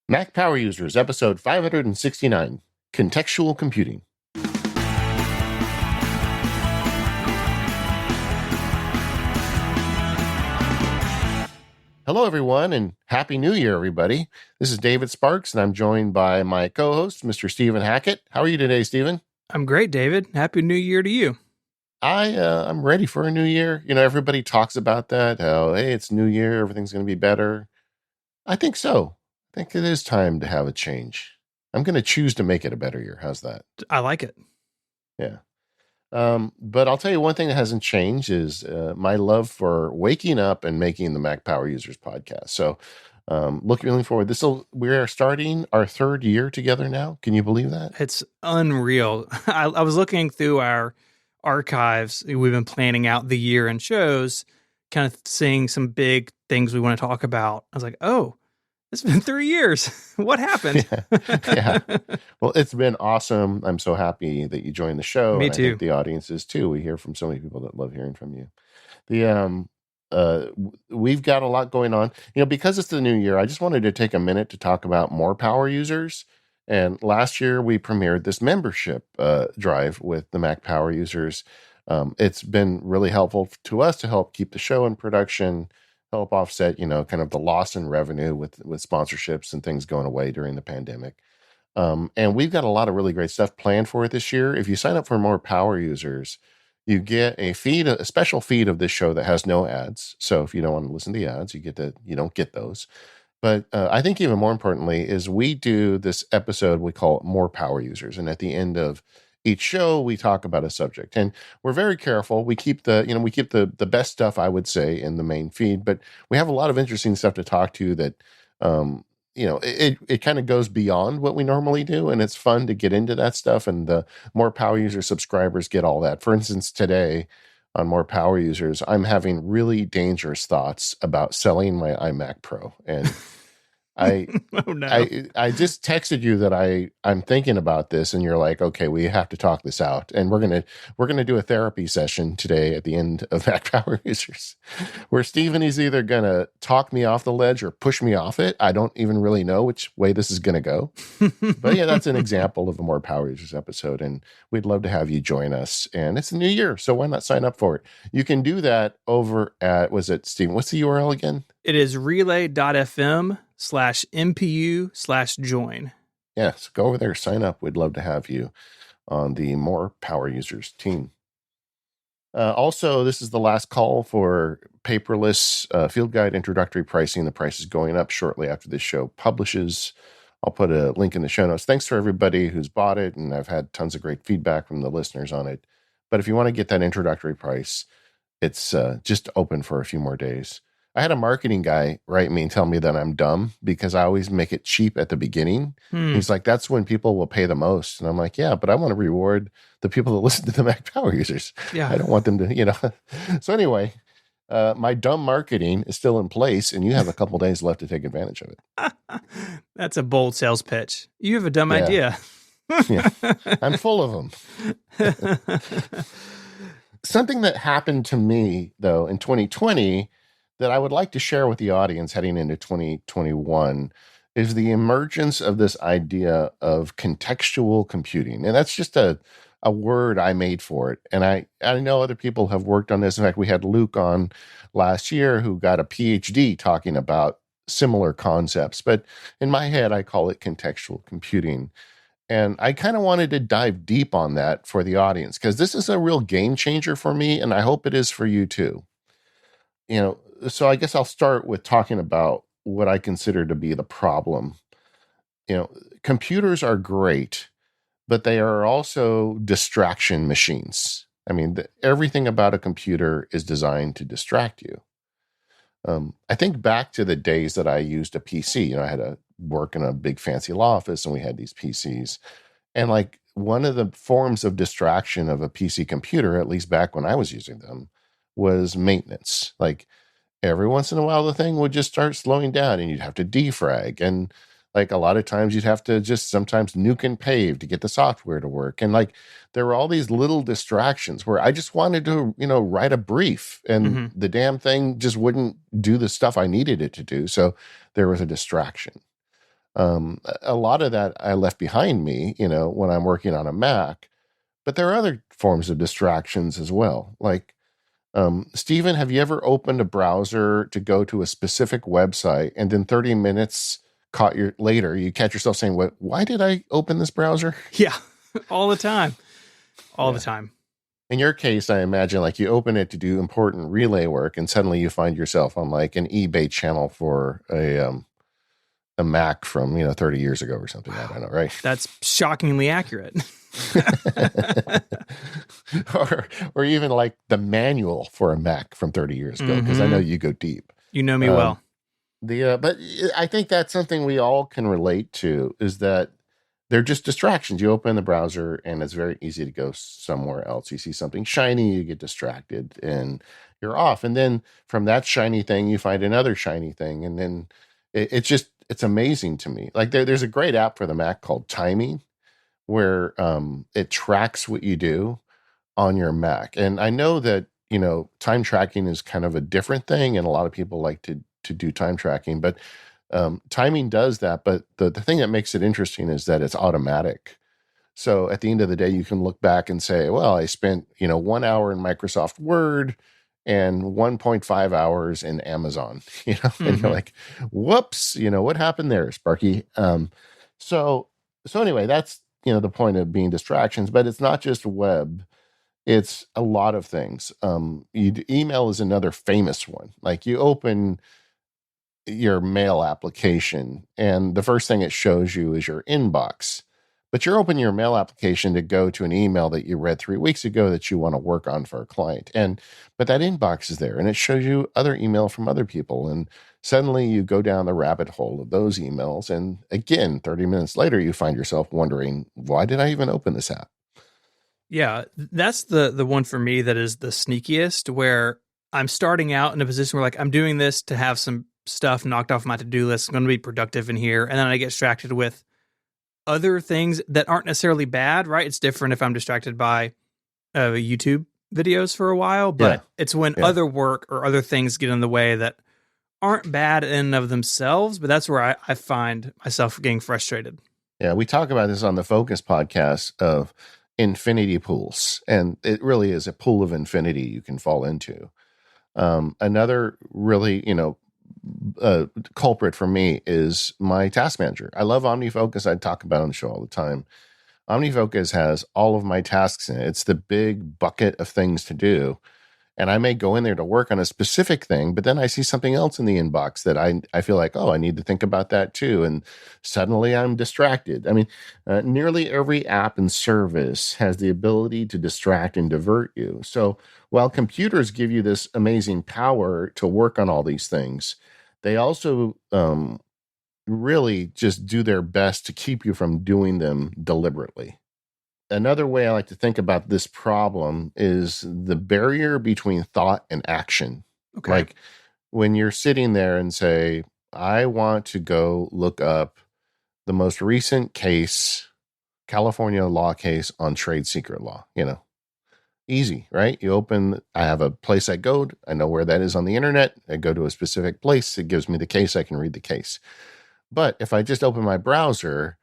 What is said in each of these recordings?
Mac Power Users, episode 569, Contextual Computing. Hello, everyone, and Happy New Year, everybody. This is David Sparks, and I'm joined by my co-host, Mr. Stephen Hackett. How are you today, Stephen? I'm great, David. Happy New Year to you. I'm ready for a new year. You know, everybody talks about that. How, hey, it's New Year, everything's going to be better. I think so. I think it is time to have a change. I'm going to choose to make it a better year. How's that? I like it. Yeah. But I'll tell you one thing that hasn't changed is my love for waking up and making the Mac Power Users podcast. So looking forward. We are starting our third year together now. Can you believe that? It's unreal. I was looking through our archives. We've been planning out the year and shows, kind of seeing some big things we want to talk about. I was like, oh, it's been 3 years. What happened? Yeah. Well, it's been awesome. I'm so happy that you joined the show. Me and too. I think the audience is too. We hear from so many people that love hearing from you. We've got a lot going on. You know, because it's the new year, I just wanted to take a minute to talk about more power users. And last year we premiered this membership drive with the Mac Power Users. It's been really helpful to us to help keep the show in production, help offset, kind of the loss in revenue with sponsorships and things going away during the pandemic. And we've got a lot of really great stuff planned for it this year. If you sign up for more power users, you get a special feed of this show that has no ads. So if you don't want to listen to the ads, you don't get those. But I think even more importantly is we do this episode, we call it More Power Users. And at the end of each show, we talk about a subject. And we're very careful. We keep the best stuff, I would say, in the main feed. But we have a lot of interesting stuff to talk to that, it kind of goes beyond what we normally do. And it's fun to get into that stuff. And the More Power User subscribers get all that. For instance, today on More Power Users, I'm having really dangerous thoughts about selling my iMac Pro. And I Oh, no. I just texted you that I'm thinking about this, and you're like, okay, we have to talk this out, and we're gonna do a therapy session today at the end of Mac Power Users, where Stephen is either gonna talk me off the ledge or push me off it. I don't even really know which way this is gonna go, but yeah, that's an example of a More Power Users episode, and we'd love to have you join us. And it's a new year, so why not sign up for it? You can do that over at Stephen? What's the URL again? It is relay.fm/MPU/join. Yes, go over there, sign up. We'd love to have you on the More Power Users team. Also, this is the last call for paperless field guide introductory pricing. The price is going up shortly after this show publishes. I'll put a link in the show notes. Thanks for everybody who's bought it, and I've had tons of great feedback from the listeners on it. But if you want to get that introductory price, it's just open for a few more days. I had a marketing guy write me and tell me that I'm dumb because I always make it cheap at the beginning. He's like, that's when people will pay the most. And I'm like, yeah, but I want to reward the people that listen to the Mac Power Users. Yeah. I don't want them to, So anyway, my dumb marketing is still in place, and you have a couple days left to take advantage of it. That's a bold sales pitch. You have a dumb idea. Yeah, I'm full of them. Something that happened to me, though, in 2020 that I would like to share with the audience heading into 2021 is the emergence of this idea of contextual computing. And that's just a word I made for it. And I know other people have worked on this. In fact, we had Luke on last year who got a PhD talking about similar concepts. But in my head, I call it contextual computing. And I kind of wanted to dive deep on that for the audience because this is a real game changer for me, and I hope it is for you too. So I guess I'll start with talking about what I consider to be the problem. Computers are great, but they are also distraction machines. I mean, everything about a computer is designed to distract you. I think back to the days that I used a PC. I had to work in a big fancy law office, and we had these PCs. And like one of the forms of distraction of a PC computer, at least back when I was using them, was maintenance. Like every once in a while, the thing would just start slowing down and you'd have to defrag. And like a lot of times you'd have to just sometimes nuke and pave to get the software to work. And like there were all these little distractions where I just wanted to, write a brief and the damn thing just wouldn't do the stuff I needed it to do. So there was a distraction. A lot of that I left behind me, when I'm working on a Mac. But there are other forms of distractions as well. Like, Stephen, have you ever opened a browser to go to a specific website and then 30 minutes later, you catch yourself saying, "What? Why did I open this browser?" Yeah, all the time. All the Yeah. time. In your case, I imagine like you open it to do important relay work, and suddenly you find yourself on like an eBay channel for a Mac from 30 years ago or something. I don't know, right? That's shockingly accurate. or even like the manual for a Mac from 30 years ago, because I know you go deep. You know me well. But I think that's something we all can relate to, is that they're just distractions. You open the browser and it's very easy to go somewhere else. You see something shiny, you get distracted and you're off. And then from that shiny thing, you find another shiny thing. And then it's amazing to me. Like there's a great app for the Mac called Timing, where it tracks what you do on your Mac. And I know that, time tracking is kind of a different thing, and a lot of people like to do time tracking, but timing does that. But the thing that makes it interesting is that it's automatic. So at the end of the day, you can look back and say, well, I spent, 1 hour in Microsoft Word and 1.5 hours in Amazon, and you're like, whoops, what happened there, Sparky? So anyway, that's, the point of being distractions, but it's not just web. It's a lot of things. Email is another famous one. Like you open your mail application, and the first thing it shows you is your inbox. But you're opening your mail application to go to an email that you read 3 weeks ago that you want to work on for a client. But that inbox is there, and it shows you other email from other people. And suddenly you go down the rabbit hole of those emails. And again, 30 minutes later, you find yourself wondering, why did I even open this app? Yeah, that's the one for me that is the sneakiest, where I'm starting out in a position where like I'm doing this to have some stuff knocked off my to-do list. I'm going to be productive in here, and then I get distracted with other things that aren't necessarily bad, right? It's different if I'm distracted by YouTube videos for a while, but it's when other work or other things get in the way that aren't bad in and of themselves, but that's where I find myself getting frustrated. Yeah, we talk about this on the Focus podcast of infinity pools, and it really is a pool of infinity you can fall into. Another really, culprit for me is my task manager. I love OmniFocus. I talk about it on the show all the time. OmniFocus has all of my tasks in it. It's the big bucket of things to do. And I may go in there to work on a specific thing, but then I see something else in the inbox that I feel like, oh, I need to think about that too. And suddenly I'm distracted. I mean, nearly every app and service has the ability to distract and divert you. So while computers give you this amazing power to work on all these things, they also really just do their best to keep you from doing them deliberately. Another way I like to think about this problem is the barrier between thought and action. Okay. Like when you're sitting there and say, I want to go look up the most recent case, California law case on trade secret law, easy, right? I have a place I go, I know where that is on the internet. I go to a specific place. It gives me the case. I can read the case. But if I just open my browser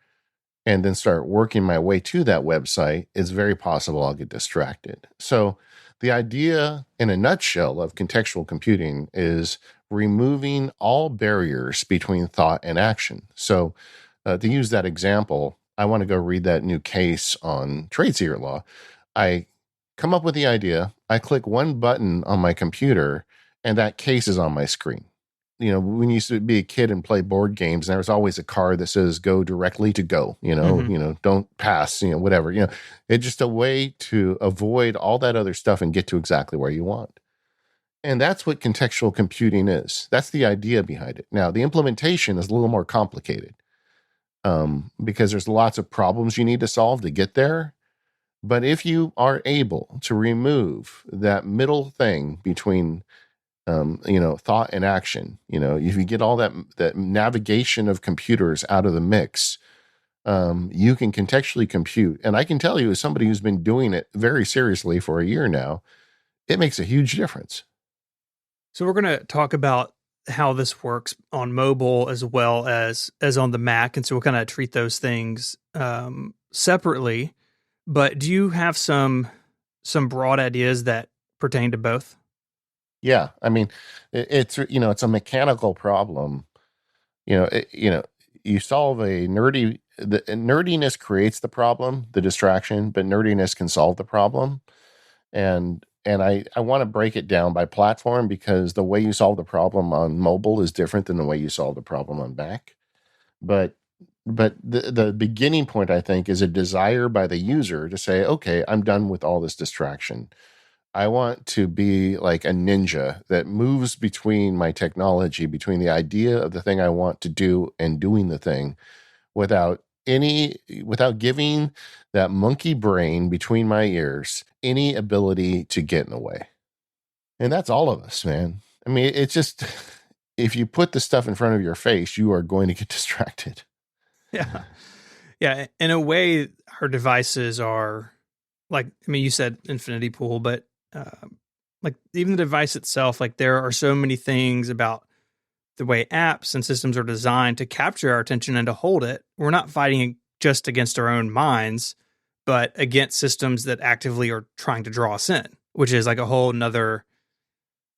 and then start working my way to that website, it's very possible I'll get distracted. So the idea in a nutshell of contextual computing is removing all barriers between thought and action. So to use that example, I want to go read that new case on trade secret law. I come up with the idea, I click one button on my computer, and that case is on my screen. When you used to be a kid and play board games, there was always a card that says go directly to go, don't pass, whatever, it's just a way to avoid all that other stuff and get to exactly where you want. And that's what contextual computing is. That's the idea behind it. Now, the implementation is a little more complicated because there's lots of problems you need to solve to get there. But if you are able to remove that middle thing between thought and action, if you get all that navigation of computers out of the mix, you can contextually compute. And I can tell you, as somebody who's been doing it very seriously for a year now, it makes a huge difference. So we're going to talk about how this works on mobile as well as on the Mac, and so we'll kind of treat those things separately. But do you have some broad ideas that pertain to both? Yeah, I mean, it's it's a mechanical problem. You know, you solve a the nerdiness creates the problem, the distraction, but nerdiness can solve the problem. And I want to break it down by platform because the way you solve the problem on mobile is different than the way you solve the problem on Mac. But the beginning point, I think, is a desire by the user to say, okay, I'm done with all this distraction. I want to be like a ninja that moves between my technology, between the idea of the thing I want to do and doing the thing without without giving that monkey brain between my ears any ability to get in the way. And that's all of us, man. I mean, it's just if you put the stuff in front of your face, you are going to get distracted. Yeah. Yeah. In a way, our devices are like, I mean, you said infinity pool, but uh, like even the device itself, like there are so many things about the way apps and systems are designed to capture our attention and to hold it. We're not fighting just against our own minds, but against systems that actively are trying to draw us in, which is like a whole nother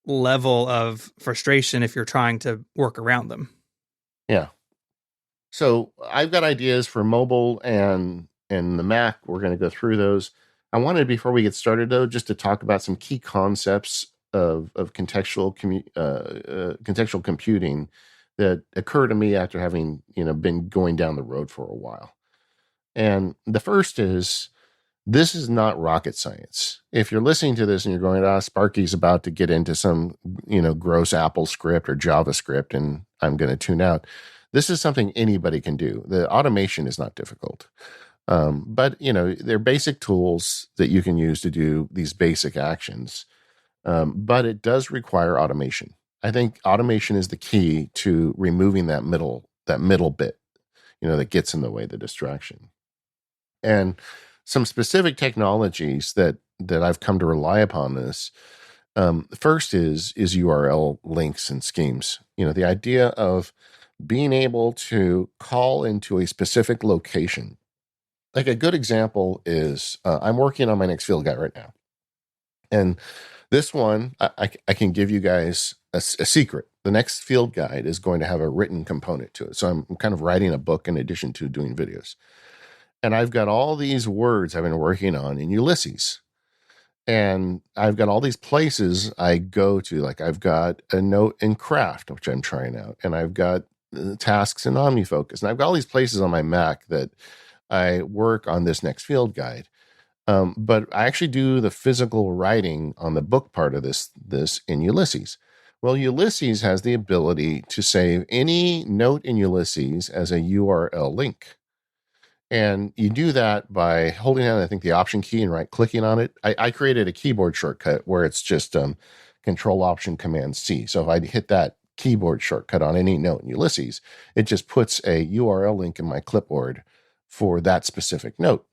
level of frustration if you're trying to work around them. Yeah. So I've got ideas for mobile and the Mac. We're going to go through those. I wanted, before we get started, though, just to talk about some key concepts of contextual computing that occur to me after having been going down the road for a while. And the first is, this is not rocket science. If you're listening to this and you're going, Sparky's about to get into some gross Apple script or JavaScript, and I'm going to tune out. This is something anybody can do. The automation is not difficult. But they're basic tools that you can use to do these basic actions. But it does require automation. I think automation is the key to removing that middle bit, that gets in the way, the distraction. And some specific technologies that I've come to rely upon this. First is URL links and schemes. The idea of being able to call into a specific location. Like a good example is I'm working on my next field guide right now. And this one, I can give you guys a secret. The next field guide is going to have a written component to it. So I'm kind of writing a book in addition to doing videos. And I've got all these words I've been working on in Ulysses. And I've got all these places I go to. Like I've got a note in Craft, which I'm trying out. And I've got tasks in OmniFocus. And I've got all these places on my Mac that I work on this next field guide. But I actually do the physical writing on the book part of this in Ulysses. Well, Ulysses has the ability to save any note in Ulysses as a URL link. And you do that by holding down, I think, the Option key and right-clicking on it. I created a keyboard shortcut where it's just Control Option Command C. So if I hit that keyboard shortcut on any note in Ulysses, it just puts a URL link in my clipboard for that specific note.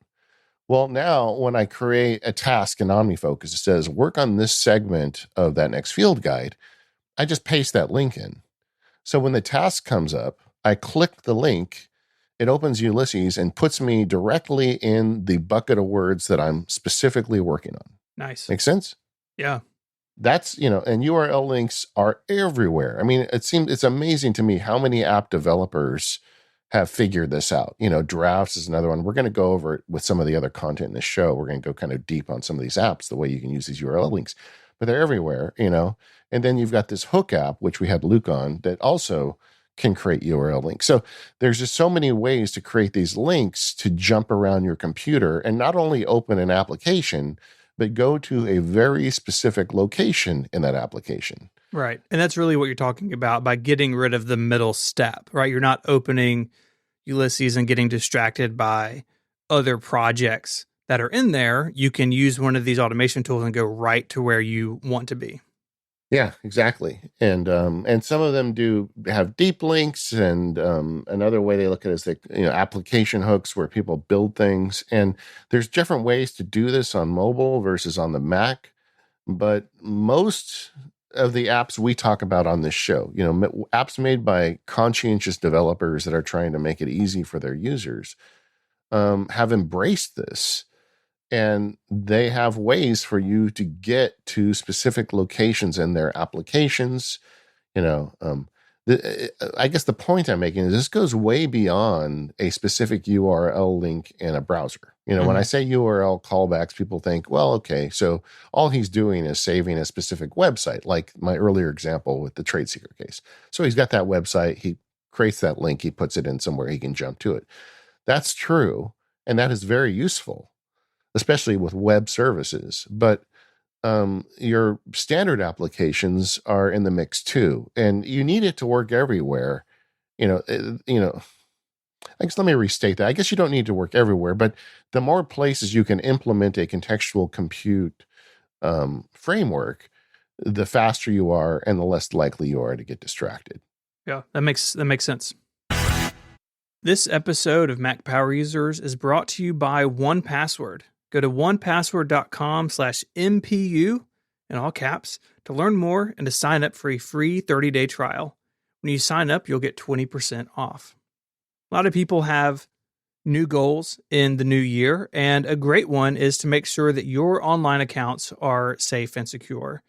Well, now when I create a task in OmniFocus, it says work on this segment of that next field guide. I just paste that link in. So when the task comes up, I click the link. It opens Ulysses and puts me directly in the bucket of words that I'm specifically working on. Nice. Make sense? Yeah. That's, and URL links are everywhere. I mean, it's amazing to me how many app developers have figured this out. Drafts is another one. We're going to go over it with some of the other content in the show. We're going to go kind of deep on some of these apps, the way you can use these URL links, but they're everywhere, And then you've got this Hook app, which we had Luke on, that also can create URL links. So there's just so many ways to create these links to jump around your computer and not only open an application, but go to a very specific location in that application. Right. And that's really what you're talking about by getting rid of the middle step, right? You're not opening Ulysses and getting distracted by other projects that are in there. You can use one of these automation tools and go right to where you want to be. Yeah, exactly. And some of them do have deep links, and another way they look at it is application hooks where people build things. And there's different ways to do this on mobile versus on the Mac. But most of the apps we talk about on this show. Apps made by conscientious developers that are trying to make it easy for their users have embraced this. And they have ways for you to get to specific locations in their applications. I guess the point I'm making is this goes way beyond a specific URL link in a browser. When I say URL callbacks, people think, well, okay, so all he's doing is saving a specific website, like my earlier example with the trade secret case. So he's got that website, he creates that link, he puts it in somewhere he can jump to it. That's true, and that is very useful, especially with web services. But your standard applications are in the mix too, and you need it to work everywhere. I guess let me restate that. I guess you don't need to work everywhere, but the more places you can implement a contextual compute framework, the faster you are, and the less likely you are to get distracted. Yeah, that makes sense. This episode of Mac Power Users is brought to you by 1Password. Go to 1password.com/MPU in all caps to learn more and to sign up for a free 30-day trial. When you sign up, you'll get 20% off. A lot of people have new goals in the new year, and a great one is to make sure that your online accounts are safe and secure.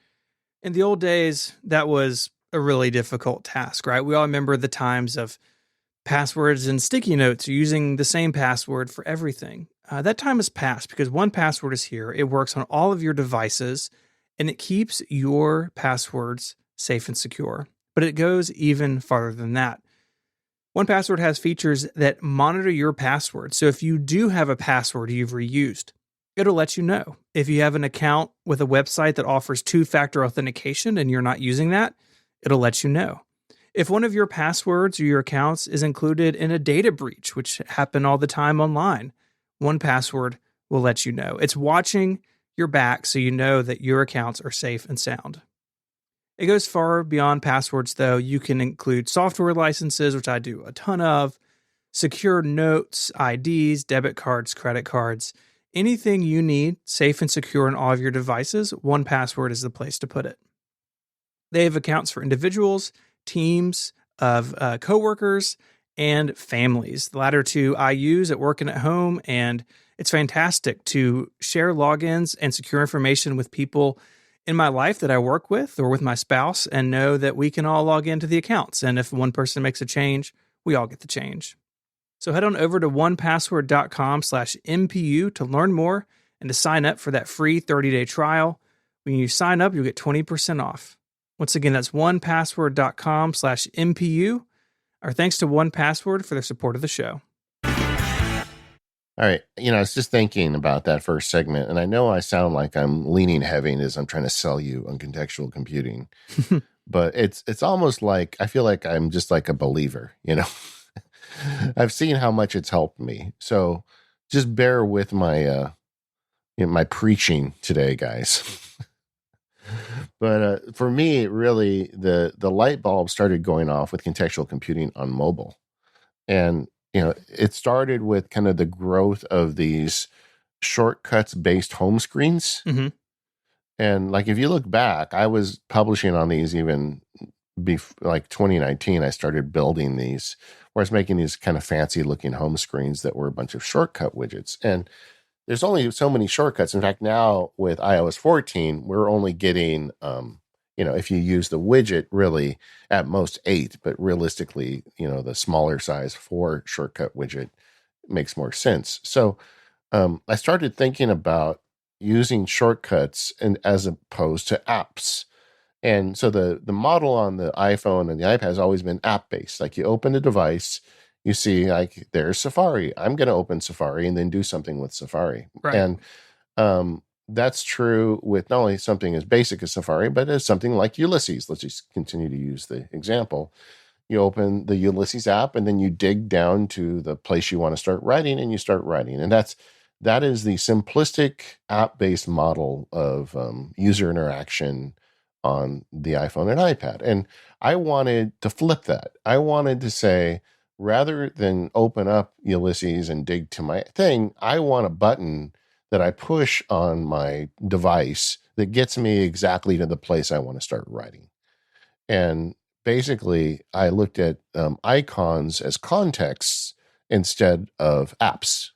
In the old days, that was a really difficult task, right? We all remember the times of passwords and sticky notes using the same password for everything. That time has passed because 1Password is here. It works on all of your devices, and it keeps your passwords safe and secure. But it goes even farther than that. 1Password has features that monitor your password. So if you do have a password you've reused, it'll let you know. If you have an account with a website that offers two-factor authentication and you're not using that, it'll let you know. If one of your passwords or your accounts is included in a data breach, which happen all the time online, 1Password will let you know. It's watching your back so you know that your accounts are safe and sound. It goes far beyond passwords, though. You can include software licenses, which I do a ton of, secure notes, IDs, debit cards, credit cards, anything you need safe and secure on all of your devices. 1Password is the place to put it. They have accounts for individuals, teams of coworkers, and families. The latter two I use at work and at home, and it's fantastic to share logins and secure information with people in my life that I work with or with my spouse and know that we can all log into the accounts. And if one person makes a change, we all get the change. So head on over to 1password.com/MPU to learn more and to sign up for that free 30-day trial. When you sign up, you'll get 20% off. Once again, that's 1password.com/MPU. Our thanks to 1Password for their support of the show. All right. I was just thinking about that first segment, and I know I sound like I'm leaning heavy as I'm trying to sell you on contextual computing, but it's almost like I feel like I'm just like a believer, I've seen how much it's helped me. So just bear with my my preaching today, guys. But for me, really, the light bulb started going off with contextual computing on mobile. And it started with kind of the growth of these shortcuts based home screens. Mm-hmm. And like, if you look back, I was publishing on these even like 2019, I started building these, where I was making these kind of fancy looking home screens that were a bunch of shortcut widgets. And there's only so many shortcuts. In fact, now with iOS 14, we're only getting, if you use the widget, really at most 8, but realistically, the smaller size 4 shortcut widget makes more sense. So I started thinking about using shortcuts and as opposed to apps. And so the model on the iPhone and the iPad has always been app-based. Like, you open the device, you see, like, there's Safari. I'm going to open Safari and then do something with Safari. Right. And that's true with not only something as basic as Safari, but as something like Ulysses. Let's just continue to use the example. You open the Ulysses app, and then you dig down to the place you want to start writing, and you start writing. And that is the simplistic app-based model of user interaction on the iPhone and iPad. And I wanted to flip that. I wanted to say, rather than open up Ulysses and dig to my thing, I want a button that I push on my device that gets me exactly to the place I want to start writing. And basically, I looked at icons as contexts instead of apps.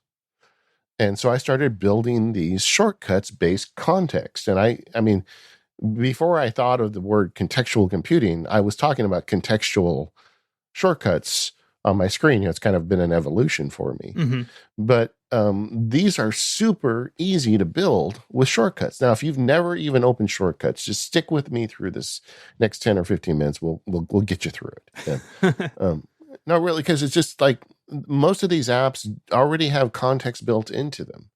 And so I started building these shortcuts based context. And I mean, before I thought of the word contextual computing, I was talking about contextual shortcuts on my screen. It's kind of been an evolution for me. Mm-hmm. But these are super easy to build with shortcuts. Now, if you've never even opened shortcuts, just stick with me through this next 10 or 15 minutes. We'll get you through it. Yeah. No, really, because it's just like most of these apps already have context built into them.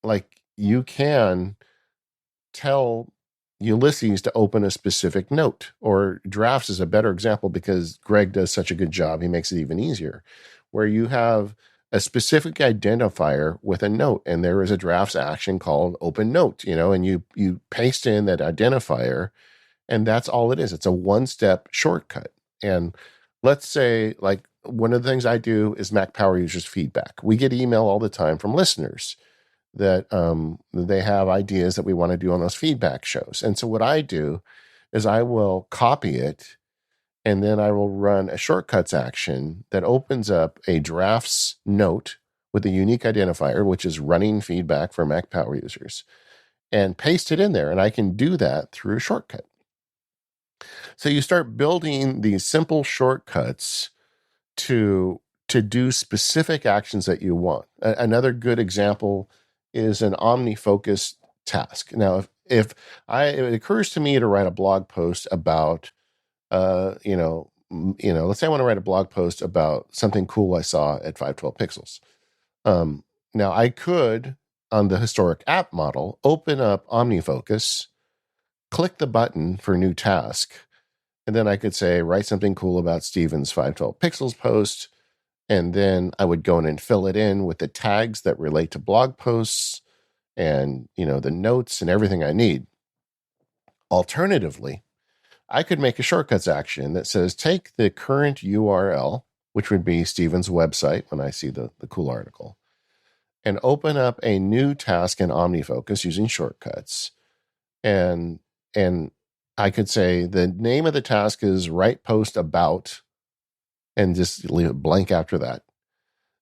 Like you can tell Ulysses to open a specific note, or Drafts is a better example because Greg does such a good job. He makes it even easier, where you have a specific identifier with a note, and there is a Drafts action called open note, and you paste in that identifier, and that's all it is. It's a one-step shortcut. And let's say, like, one of the things I do is Mac Power Users feedback. We get email all the time from listeners that they have ideas that we want to do on those feedback shows. And so what I do is I will copy it, and then I will run a shortcuts action that opens up a Drafts note with a unique identifier, which is running feedback for Mac Power Users, and paste it in there. And I can do that through a shortcut. So you start building these simple shortcuts to do specific actions that you want. Another good example is an OmniFocus task. Now, if it occurs to me to write a blog post about, let's say I want to write a blog post about something cool I saw at 512 Pixels. Now, I could, on the historic app model, open up OmniFocus, click the button for new task, and then I could say, write something cool about Steven's 512 Pixels post. And then I would go in and fill it in with the tags that relate to blog posts and, the notes and everything I need. Alternatively, I could make a shortcuts action that says, take the current URL, which would be Steven's website when I see the cool article, and open up a new task in OmniFocus using shortcuts. And I could say the name of the task is write post about, and just leave it blank after that.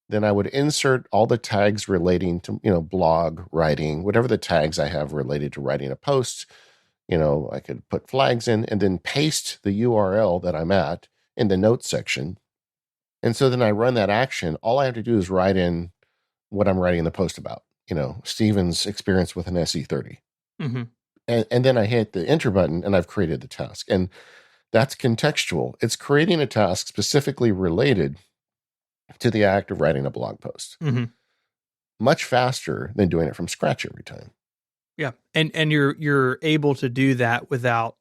Then I would insert all the tags relating to, blog writing, whatever the tags I have related to writing a post. I could put flags in and then paste the URL that I'm at in the notes section. And so then I run that action. All I have to do is write in what I'm writing the post about, Steven's experience with an SE30. Mm-hmm. And then I hit the enter button and I've created the task. And that's contextual. It's creating a task specifically related to the act of writing a blog post. Mm-hmm. Much faster than doing it from scratch every time. Yeah. And you're able to do that without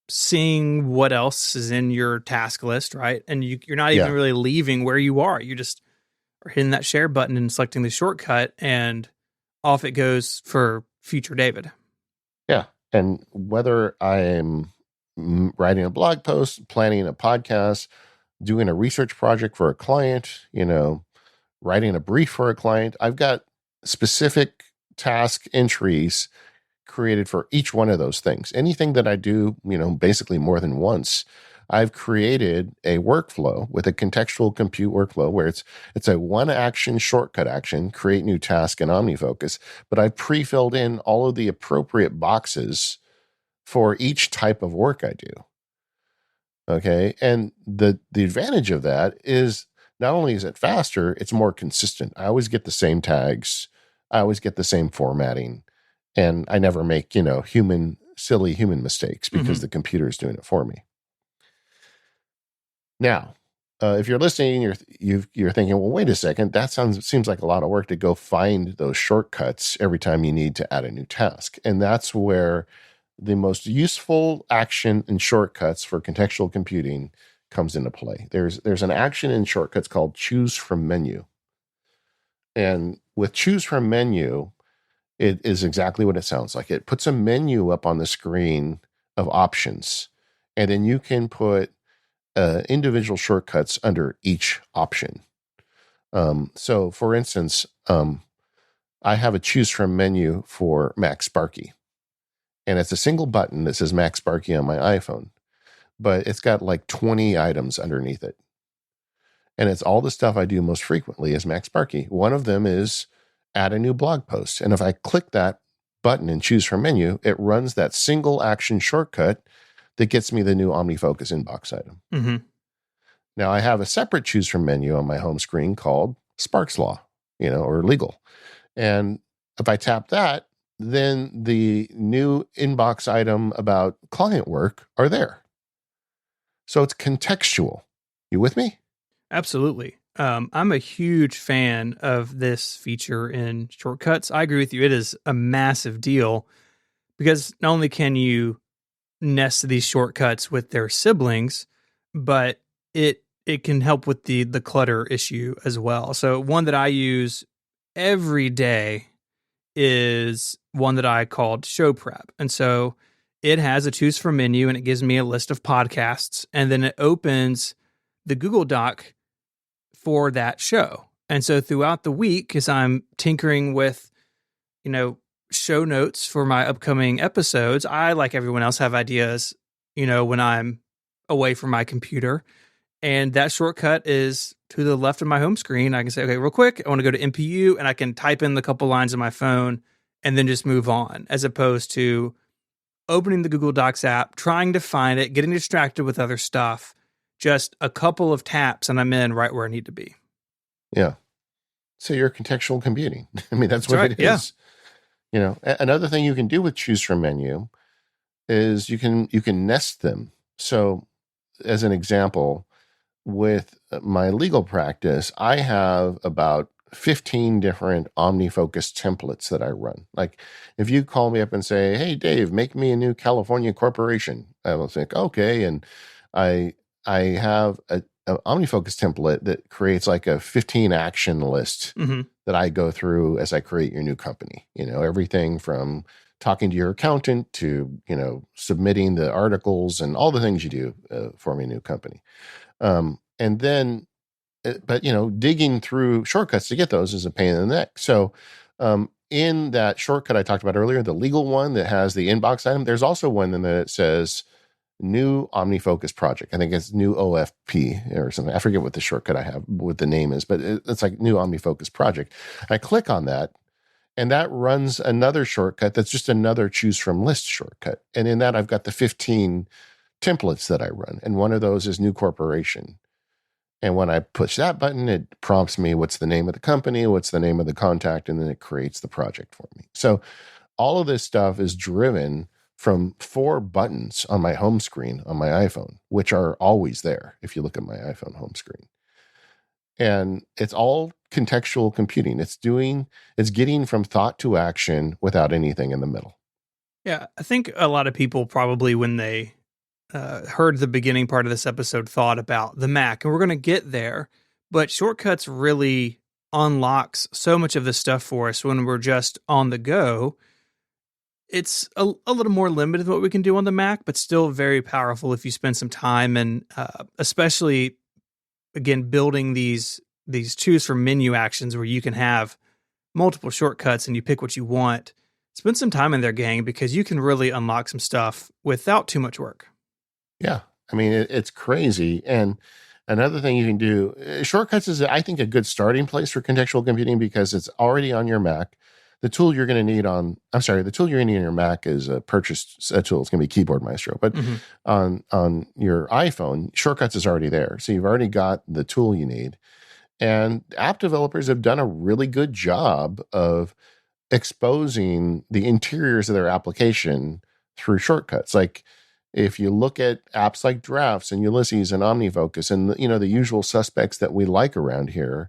seeing what else is in your task list, right? And you're not even really leaving where you are. You just are hitting that share button and selecting the shortcut, and off it goes for future David. Yeah. And whether I'm writing a blog post, planning a podcast, doing a research project for a client, writing a brief for a client, I've got specific task entries created for each one of those things. Anything that I do, basically more than once, I've created a workflow with a contextual compute workflow where it's a one action shortcut action, create new task in OmniFocus, but I've pre-filled in all of the appropriate boxes for each type of work I do. Okay. And the advantage of that is not only is it faster, it's more consistent. I always get the same tags. I always get the same formatting, and I never make, silly human mistakes because the computer is doing it for me. Now, if you're listening, you're thinking, well, wait a second, that seems like a lot of work to go find those shortcuts every time you need to add a new task. And that's where the most useful action and shortcuts for contextual computing comes into play. There's an action in shortcuts called choose from menu. And with choose from menu, it is exactly what it sounds like. It puts a menu up on the screen of options, and then you can put individual shortcuts under each option. So for instance, I have a choose from menu for Mac Sparky. And it's a single button that says Mac Sparky on my iPhone, but it's got like 20 items underneath it. And it's all the stuff I do most frequently as Mac Sparky. One of them is add a new blog post. And if I click that button and choose from menu, it runs that single action shortcut that gets me the new OmniFocus inbox item. Mm-hmm. Now I have a separate choose from menu on my home screen called Sparks Law, or legal. And if I tap that, then the new inbox item about client work are there. So it's contextual. You with me? Absolutely. I'm a huge fan of this feature in shortcuts. I agree with you. It is a massive deal because not only can you nest these shortcuts with their siblings, but it can help with the clutter issue as well. So one that I use every day is one that I called show prep. And so it has a choose from menu and it gives me a list of podcasts, and then it opens the Google Doc for that show. And so throughout the week, as I'm tinkering with, show notes for my upcoming episodes, I, like everyone else, have ideas, when I'm away from my computer. And that shortcut is to the left of my home screen. I can say, okay, real quick, I want to go to MPU, and I can type in the couple lines on my phone and then just move on, as opposed to opening the Google Docs app, trying to find it, getting distracted with other stuff. Just a couple of taps and I'm in right where I need to be. Yeah. So you're contextual computing. I mean, that's what right. it is. Another thing you can do with choose from menu is you can nest them. So as an example, with my legal practice, I have about 15 different OmniFocus templates that I run. Like if you call me up and say, hey, Dave, make me a new California corporation, I will think, okay. And I have an OmniFocus template that creates like a 15 action list that I go through as I create your new company. Everything from talking to your accountant to, submitting the articles and all the things you do for my new company. And then, but digging through shortcuts to get those is a pain in the neck. So, in that shortcut I talked about earlier, the legal one that has the inbox item, there's also one that says new OmniFocus project. I think it's new OFP or something. I forget what the shortcut I have, what the name is, but it's like new OmniFocus project. I click on that, and that runs another shortcut that's just another choose from list shortcut. And in that, I've got the 15 templates that I run, and one of those is new corporation. And when I push that button, it prompts me what's the name of the company, what's the name of the contact, and then it creates the project for me. So all of this stuff is driven from 4 buttons on my home screen on my iPhone, which are always there if you look at my iPhone home screen. And it's all contextual computing. It's getting from thought to action without anything in the middle. Yeah, I think a lot of people probably, when they heard the beginning part of this episode, thought about the Mac, and we're going to get there. But shortcuts really unlocks so much of this stuff for us when we're just on the go. It's a little more limited than what we can do on the Mac, but still very powerful if you spend some time, and especially, again, building these choose from menu actions where you can have multiple shortcuts and you pick what you want. Spend some time in there, gang, because you can really unlock some stuff without too much work. Yeah. I mean, it's crazy. And another thing you can do, shortcuts is, I think, a good starting place for contextual computing because it's already on your Mac. The tool you're going to need on your Mac is a purchased tool. It's going to be Keyboard Maestro. But on your iPhone, shortcuts is already there. So you've already got the tool you need. And app developers have done a really good job of exposing the interiors of their application through shortcuts. Like if you look at apps like Drafts and Ulysses and OmniFocus and the usual suspects that we like around here,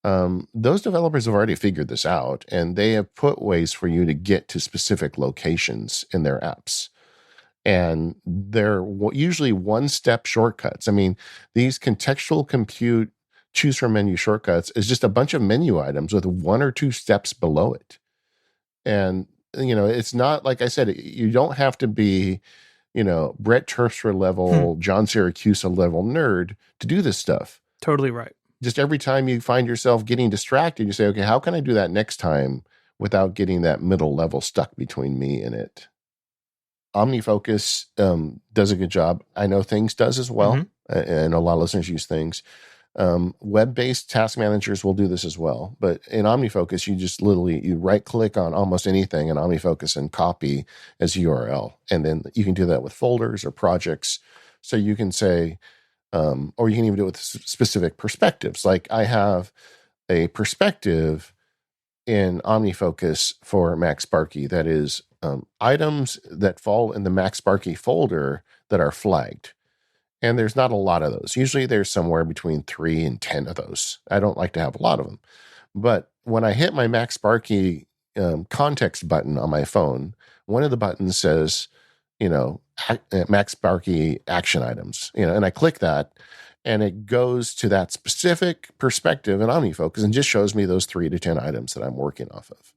those developers have already figured this out, and they have put ways for you to get to specific locations in their apps. And they're usually one-step shortcuts. I mean, these contextual compute choose from menu shortcuts is just a bunch of menu items with 1 or 2 steps below it. And, it's not, like I said, you don't have to be, Brett Terpstra level, John Siracusa level nerd to do this stuff. Totally right. Just every time you find yourself getting distracted, you say, okay, how can I do that next time without getting that middle level stuck between me and it? OmniFocus does a good job. I know Things does as well. And a lot of listeners use Things. Web-based task managers will do this as well. But in OmniFocus, you just literally, you right-click on almost anything in OmniFocus and copy as URL. And then you can do that with folders or projects. So you can say, or you can even do it with specific perspectives. Like I have a perspective in OmniFocus for MacSparky that is items that fall in the MacSparky folder that are flagged. And there's not a lot of those. Usually there's somewhere between 3 and 10 of those. I don't like to have a lot of them. But when I hit my MacSparky context button on my phone, one of the buttons says, MacSparky action items, and I click that and it goes to that specific perspective in OmniFocus and just shows me those 3 to 10 items that I'm working off of.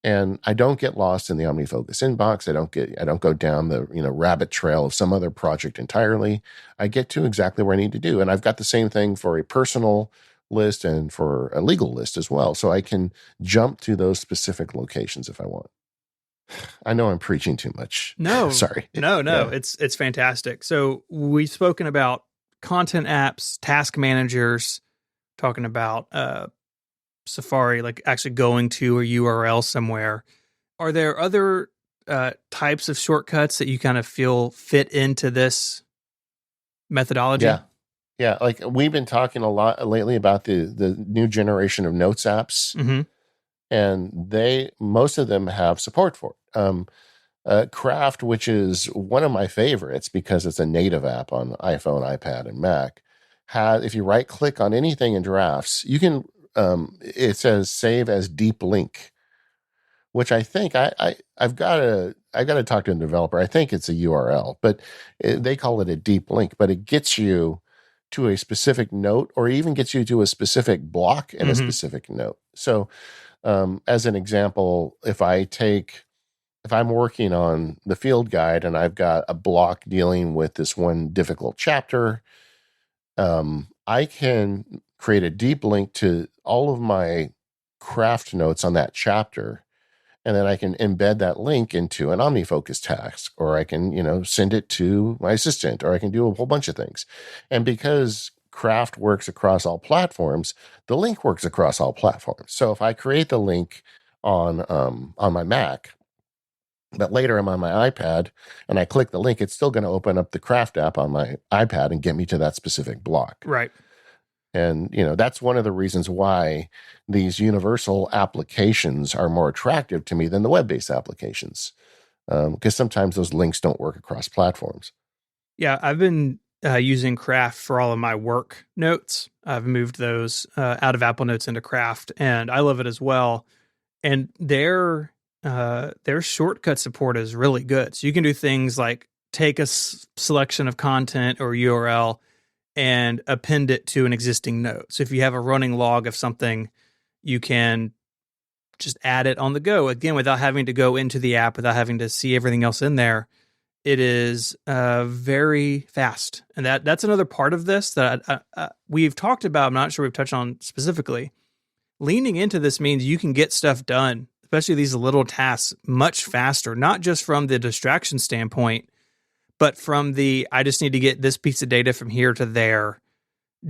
And I don't get lost in the OmniFocus inbox. I don't go down the rabbit trail of some other project entirely. I get to exactly where I need to do. And I've got the same thing for a personal list and for a legal list as well. So I can jump to those specific locations if I want. I know I'm preaching too much. No, sorry. No, yeah. It's fantastic. So we've spoken about content apps, task managers, talking about Safari, like actually going to a URL somewhere. Are there other types of shortcuts that you kind of feel fit into this methodology? Yeah. Like we've been talking a lot lately about the new generation of notes apps, and most of them have support for it. Craft, which is one of my favorites because it's a native app on iPhone, iPad, and Mac, if you right click on anything in drafts, you can it says save as deep link, which I think I've got to talk to a developer. I think it's a URL, but they call it a deep link, but it gets you to a specific note or even gets you to a specific block in a specific note. So as an example, if I'm working on the field guide and I've got a block dealing with this one difficult chapter, I can create a deep link to all of my craft notes on that chapter. And then I can embed that link into an OmniFocus task, or I can, send it to my assistant, or I can do a whole bunch of things. And because craft works across all platforms, the link works across all platforms. So if I create the link on my Mac, but later I'm on my iPad and I click the link, it's still going to open up the craft app on my iPad and get me to that specific block. Right. And, that's one of the reasons why these universal applications are more attractive to me than the web-based applications. Because sometimes those links don't work across platforms. Yeah, I've been using Craft for all of my work notes. I've moved those out of Apple Notes into Craft, and I love it as well. And their shortcut support is really good. So you can do things like take a selection of content or URL and append it to an existing note. So if you have a running log of something, you can just add it on the go, again, without having to go into the app, without having to see everything else in there. It is very fast. And that's another part of this that we've talked about. I'm not sure we've touched on specifically. Leaning into this means you can get stuff done, especially these little tasks, much faster, not just from the distraction standpoint, but from I just need to get this piece of data from here to there.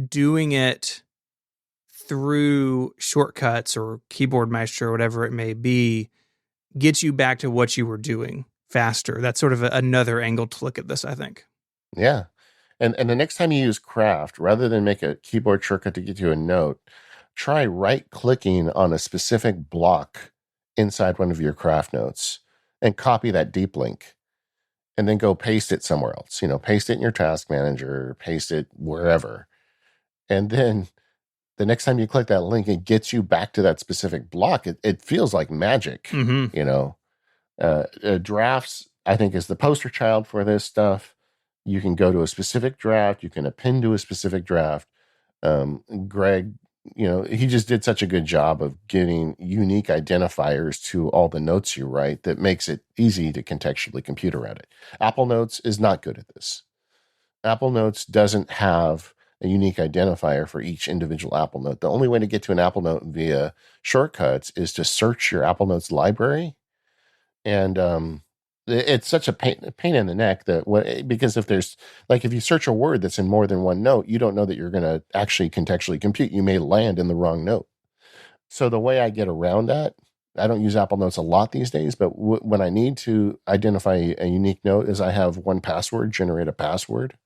Doing it through shortcuts or keyboard maestro, whatever it may be, gets you back to what you were doing faster. That's sort of another angle to look at this, I think. Yeah. And the next time you use Craft, rather than make a keyboard shortcut to get to a note, try right-clicking on a specific block inside one of your Craft notes and copy that deep link. And then go paste it somewhere else. Paste it in your task manager, paste it wherever. And then the next time you click that link, it gets you back to that specific block. It feels like magic, Drafts, I think, is the poster child for this stuff. You can go to a specific draft. You can append to a specific draft. Greg, he just did such a good job of getting unique identifiers to all the notes you write that makes it easy to contextually computer edit. Apple Notes is not good at this. Apple Notes doesn't have a unique identifier for each individual Apple Note. The only way to get to an Apple Note via shortcuts is to search your Apple Notes library. And it's such a pain in the neck because if you search a word that's in more than one note, you don't know that you're going to actually contextually compute. You may land in the wrong note. So the way I get around that, I don't use Apple Notes a lot these days, but when I need to identify a unique note, is I have 1Password generate a password,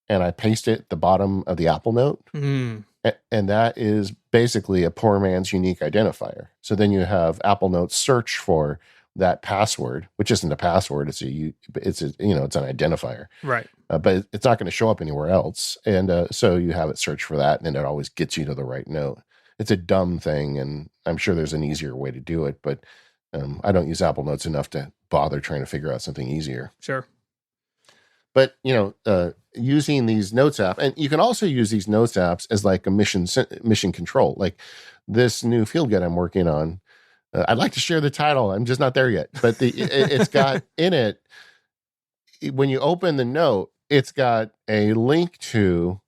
and I paste it at the bottom of the Apple Note. And that is basically a poor man's unique identifier. So then you have Apple Notes search for that password, which isn't a password. It's an identifier. Right. But it's not going to show up anywhere else. And so you have it search for that, and then it always gets you to the right note. It's a dumb thing, and I'm sure there's an easier way to do it, but I don't use Apple Notes enough to bother trying to figure out something easier. Sure. But, using these notes app, and you can also use these notes apps as like a mission control, like this new field guide I'm working on. I'd like to share the title. I'm just not there yet, but it's got in it, when you open the note, it's got a link to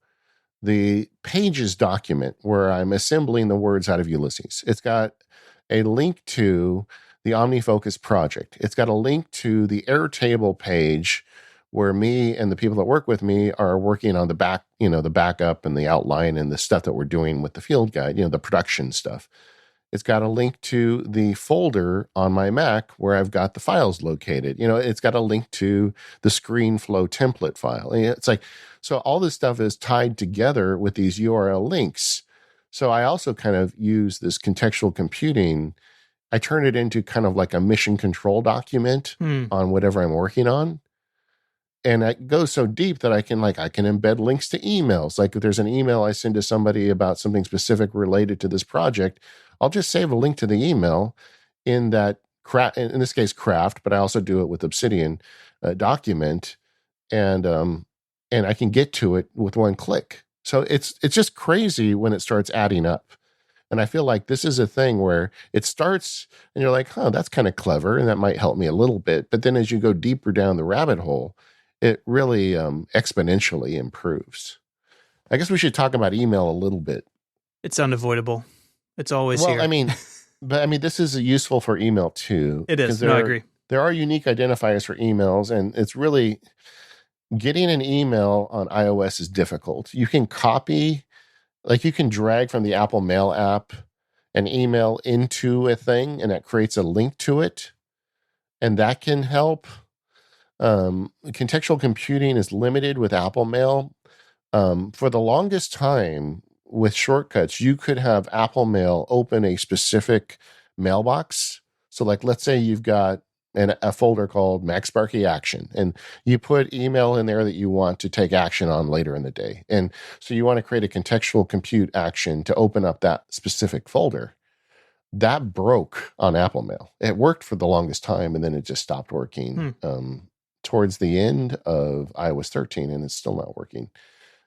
the Pages document where I'm assembling the words out of Ulysses. It's got a link to the OmniFocus project. It's got a link to the Airtable page where me and the people that work with me are working on the backup and the outline and the stuff that we're doing with the field guide, the production stuff. It's got a link to the folder on my Mac where I've got the files located. It's got a link to the ScreenFlow template file. It's like, so all this stuff is tied together with these URL links. So I also kind of use this contextual computing. I turn it into kind of like a mission control document on whatever I'm working on. And it goes so deep that I can embed links to emails. Like if there's an email I send to somebody about something specific related to this project, I'll just save a link to the email in that in this case craft, but I also do it with Obsidian document, and I can get to it with one click. So it's just crazy when it starts adding up. And I feel like this is a thing where it starts and you're like, that's kind of clever, and that might help me a little bit. But then as you go deeper down the rabbit hole, it really exponentially improves. I guess we should talk about email a little bit. It's unavoidable. It's always here. This is useful for email too. It is. I agree. There are unique identifiers for emails, and it's really getting an email on iOS is difficult. You can you can drag from the Apple Mail app an email into a thing, and that creates a link to it, and that can help. Contextual computing is limited with Apple Mail. For the longest time with shortcuts, you could have Apple Mail open a specific mailbox. So like, let's say you've got a folder called MacSparky Action, and you put email in there that you want to take action on later in the day. And so you want to create a contextual compute action to open up that specific folder. That broke on Apple Mail. It worked for the longest time, and then it just stopped working towards the end of iOS 13, and it's still not working.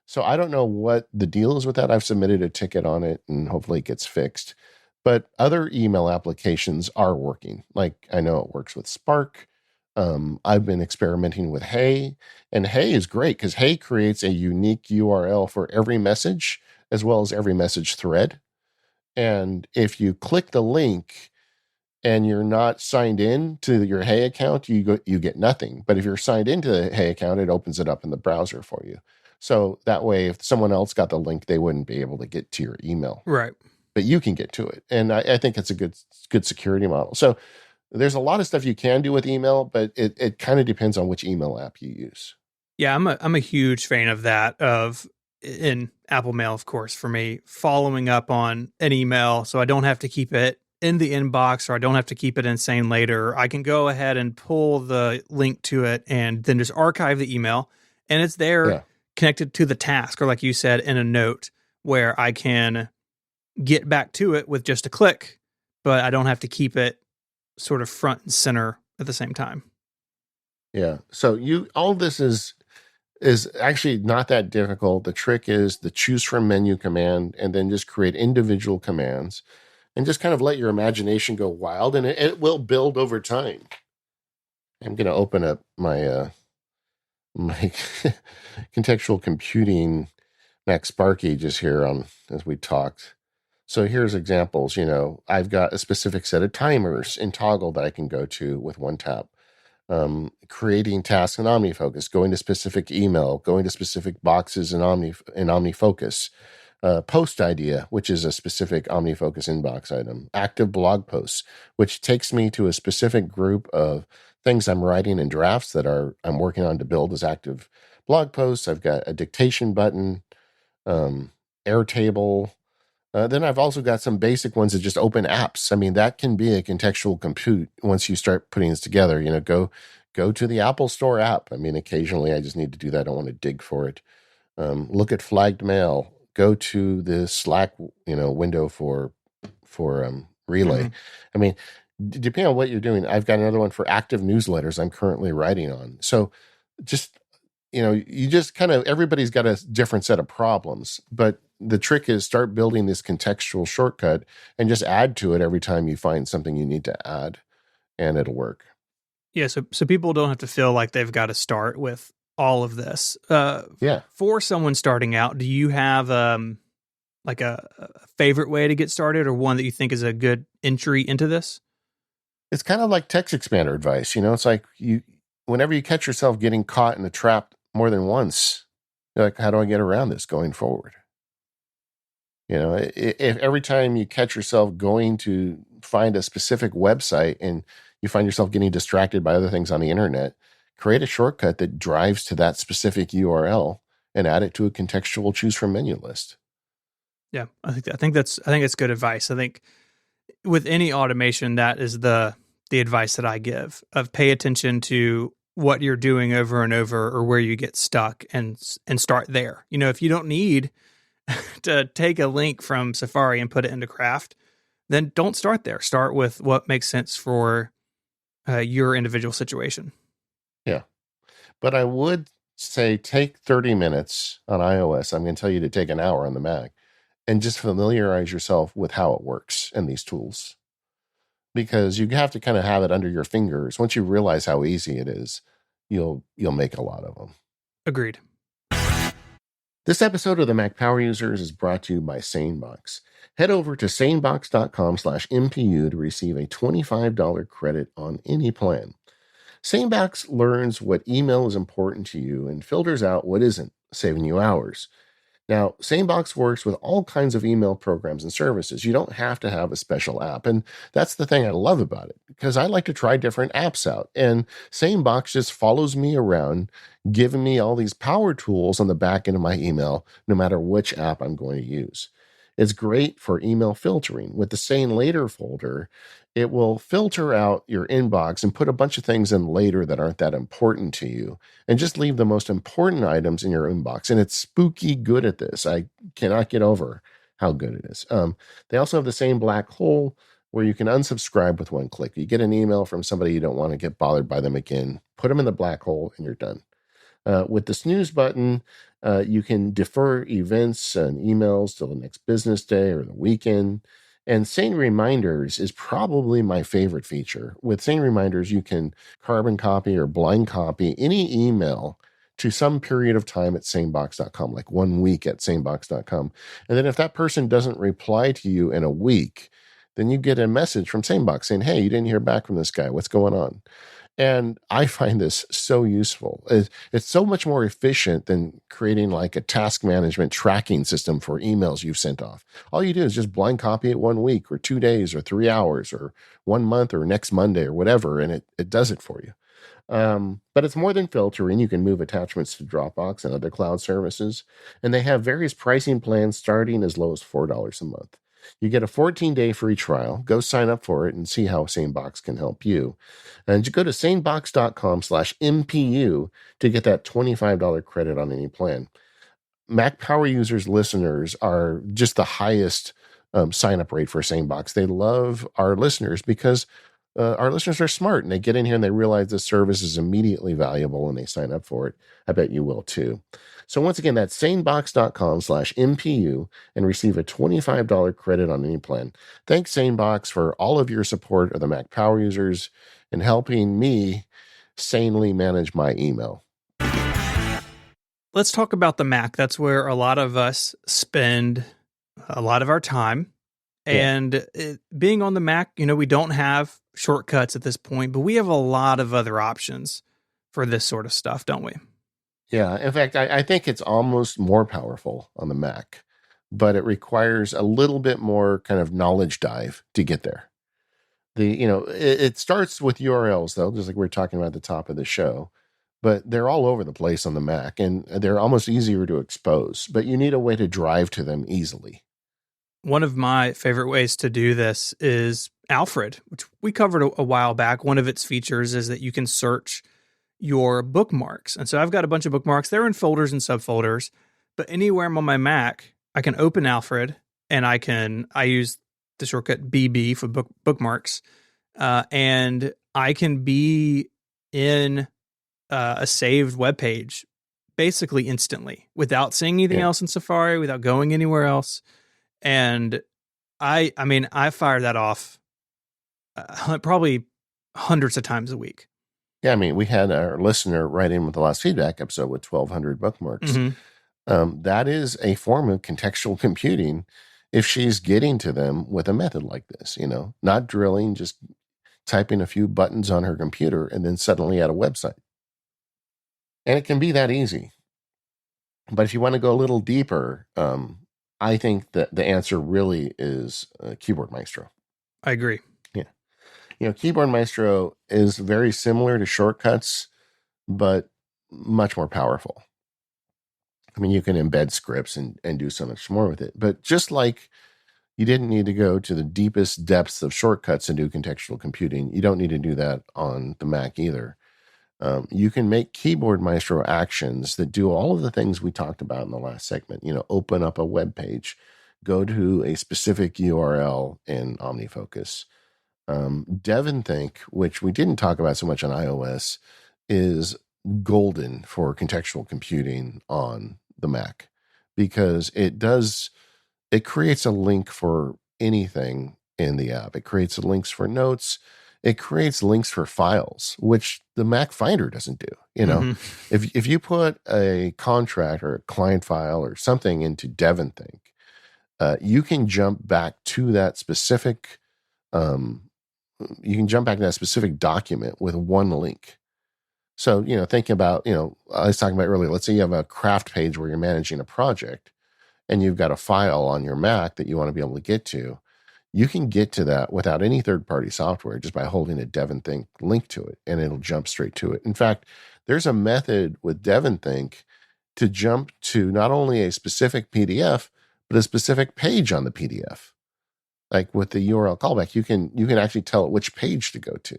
So I don't know what the deal is with that. I've submitted a ticket on it, and hopefully it gets fixed. But other email applications are working. Like I know it works with Spark. I've been experimenting with Hey, and Hey is great because Hey creates a unique URL for every message as well as every message thread. And if you click the link and you're not signed in to your Hey account, you get nothing. But if you're signed into the Hey account, it opens it up in the browser for you. So that way, if someone else got the link, they wouldn't be able to get to your email. Right. But you can get to it. And I think it's a good security model. So there's a lot of stuff you can do with email, but it kind of depends on which email app you use. Yeah, I'm a huge fan of that, in Apple Mail, of course, for me, following up on an email so I don't have to keep it in the inbox, or I don't have to keep it insane later. I can go ahead and pull the link to it and then just archive the email, and it's there connected to the task, or like you said, in a note where I can get back to it with just a click, but I don't have to keep it sort of front and center at the same time. Yeah. So all this is actually not that difficult. The trick is the choose from menu command, and then just create individual commands and just kind of let your imagination go wild, and it will build over time. I'm going to open up my my contextual computing MacSparky just here as we talked. So here's examples. I've got a specific set of timers in Toggle that I can go to with one tap. creating tasks in OmniFocus, going to specific email, going to specific boxes in OmniFocus, post idea, which is a specific OmniFocus inbox item, active blog posts, which takes me to a specific group of things I'm writing in drafts that I'm working on to build as active blog posts. I've got a dictation button, Airtable. Then I've also got some basic ones that just open apps. I mean, that can be a contextual compute once you start putting this together. Go to the Apple Store app. I mean, occasionally I just need to do that. I don't want to dig for it. Look at flagged mail. Go to the Slack, window for Relay. Mhm. I mean, depending on what you're doing, I've got another one for active newsletters I'm currently writing on. So just you just kind of, everybody's got a different set of problems, but the trick is start building this contextual shortcut and just add to it every time you find something you need to add, and it'll work. Yeah, so people don't have to feel like they've got to start with all of this. Yeah. For someone starting out, do you have like a favorite way to get started, or one that you think is a good entry into this? It's kind of like text expander advice. It's like whenever you catch yourself getting caught in a trap more than once, you're like, how do I get around this going forward? If every time you catch yourself going to find a specific website and you find yourself getting distracted by other things on the internet, create a shortcut that drives to that specific URL and add it to a contextual choose from menu list. Yeah, I think that's good advice. I think with any automation, that is the advice that I give, of pay attention to what you're doing over and over, or where you get stuck, and start there. If you don't need to take a link from Safari and put it into Craft, then don't start there. Start with what makes sense for your individual situation. Yeah. But I would say take 30 minutes on iOS. I'm going to tell you to take an hour on the Mac, and just familiarize yourself with how it works in these tools. Because you have to kind of have it under your fingers. Once you realize how easy it is, you'll make a lot of them. Agreed. This episode of the Mac Power Users is brought to you by SaneBox. Head over to sanebox.com/MPU to receive a $25 credit on any plan. SaneBox learns what email is important to you and filters out what isn't, saving you hours. Now, SaneBox works with all kinds of email programs and services. You don't have to have a special app. And that's the thing I love about it, because I like to try different apps out. And SaneBox just follows me around, giving me all these power tools on the back end of my email, no matter which app I'm going to use. It's great for email filtering. With the Sane Later folder, it will filter out your inbox and put a bunch of things in later that aren't that important to you, and just leave the most important items in your inbox. And it's spooky good at this. I cannot get over how good it is. They also have the same black hole where you can unsubscribe with one click. You get an email from somebody you don't want to get bothered by them again, put them in the black hole, and you're done. With the snooze button, you can defer events and emails till the next business day or the weekend. And Sane Reminders is probably my favorite feature. With Sane Reminders, you can carbon copy or blind copy any email to some period of time at sanebox.com, like 1 week at sanebox.com. And then if that person doesn't reply to you in a week, then you get a message from SaneBox saying, hey, you didn't hear back from this guy. What's going on? And I find this so useful. It's so much more efficient than creating like a task management tracking system for emails you've sent off. All you do is just blind copy it 1 week or 2 days or 3 hours or 1 month or next Monday or whatever, and it does it for you. But it's more than filtering. You can move attachments to Dropbox and other cloud services, and they have various pricing plans starting as low as $4 a month. You get a 14-day free trial. Go sign up for it and see how SaneBox can help you. And you go to sanebox.com/MPU to get that $25 credit on any plan. Mac Power Users listeners are just the highest sign-up rate for SaneBox. They love our listeners because our listeners are smart, and they get in here and they realize this service is immediately valuable and they sign up for it. I bet you will too. So once again, that's sanebox.com/MPU and receive a $25 credit on any plan. Thanks, SaneBox, for all of your support of the Mac Power Users and helping me sanely manage my email. Let's talk about the Mac. That's where a lot of us spend a lot of our time. Yeah. And being on the Mac, we don't have shortcuts at this point, but we have a lot of other options for this sort of stuff, don't we? Yeah. In fact, I think it's almost more powerful on the Mac, but it requires a little bit more kind of knowledge dive to get there. It starts with URLs though, just like we were talking about at the top of the show, but they're all over the place on the Mac and they're almost easier to expose, but you need a way to drive to them easily. One of my favorite ways to do this is Alfred, which we covered a while back. One of its features is that you can search your bookmarks. And so I've got a bunch of bookmarks. They're in folders and subfolders, but anywhere I'm on my Mac, I can open Alfred and I use the shortcut BB for bookmarks. And I can be in a saved web page basically instantly without seeing anything else in Safari, without going anywhere else. And I fire that off probably hundreds of times a week. Yeah, I mean, we had our listener write in with the last feedback episode with 1,200 bookmarks. That is a form of contextual computing if she's getting to them with a method like this, not drilling, just typing a few buttons on her computer and then suddenly at a website. And it can be that easy. But if you want to go a little deeper, I think that the answer really is Keyboard Maestro. I agree. Yeah. Keyboard Maestro is very similar to shortcuts, but much more powerful. I mean, you can embed scripts and do so much more with it. But just like you didn't need to go to the deepest depths of shortcuts and do contextual computing, you don't need to do that on the Mac either. You can make Keyboard Maestro actions that do all of the things we talked about in the last segment. Open up a web page, go to a specific URL in OmniFocus. DevonThink, which we didn't talk about so much on iOS, is golden for contextual computing on the Mac because it creates a link for anything in the app. It creates links for notes. It creates links for files, which the Mac Finder doesn't do. If you put a contract or a client file or something into DevonThink, you can jump back to that specific document with one link. So, thinking about, I was talking about earlier, let's say you have a craft page where you're managing a project and you've got a file on your Mac that you want to be able to get to. You can get to that without any third-party software just by holding a DevonThink link to it, and it'll jump straight to it. In fact, there's a method with DevonThink to jump to not only a specific PDF, but a specific page on the PDF. Like with the URL callback, you can actually tell it which page to go to.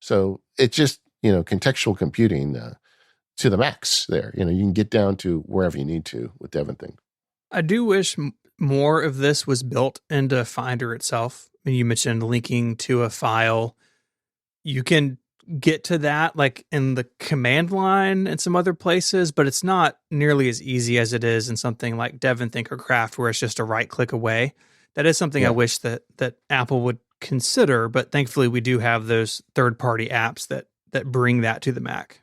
So it's just, contextual computing to the max there. You can get down to wherever you need to with DevonThink. I do wish more of this was built into Finder itself. I mean, you mentioned linking to a file. You can get to that like in the command line and some other places, but it's not nearly as easy as it is in something like DevonThink or Craft, where it's just a right click away. That is something I wish that Apple would consider, but thankfully we do have those third-party apps that bring that to the Mac.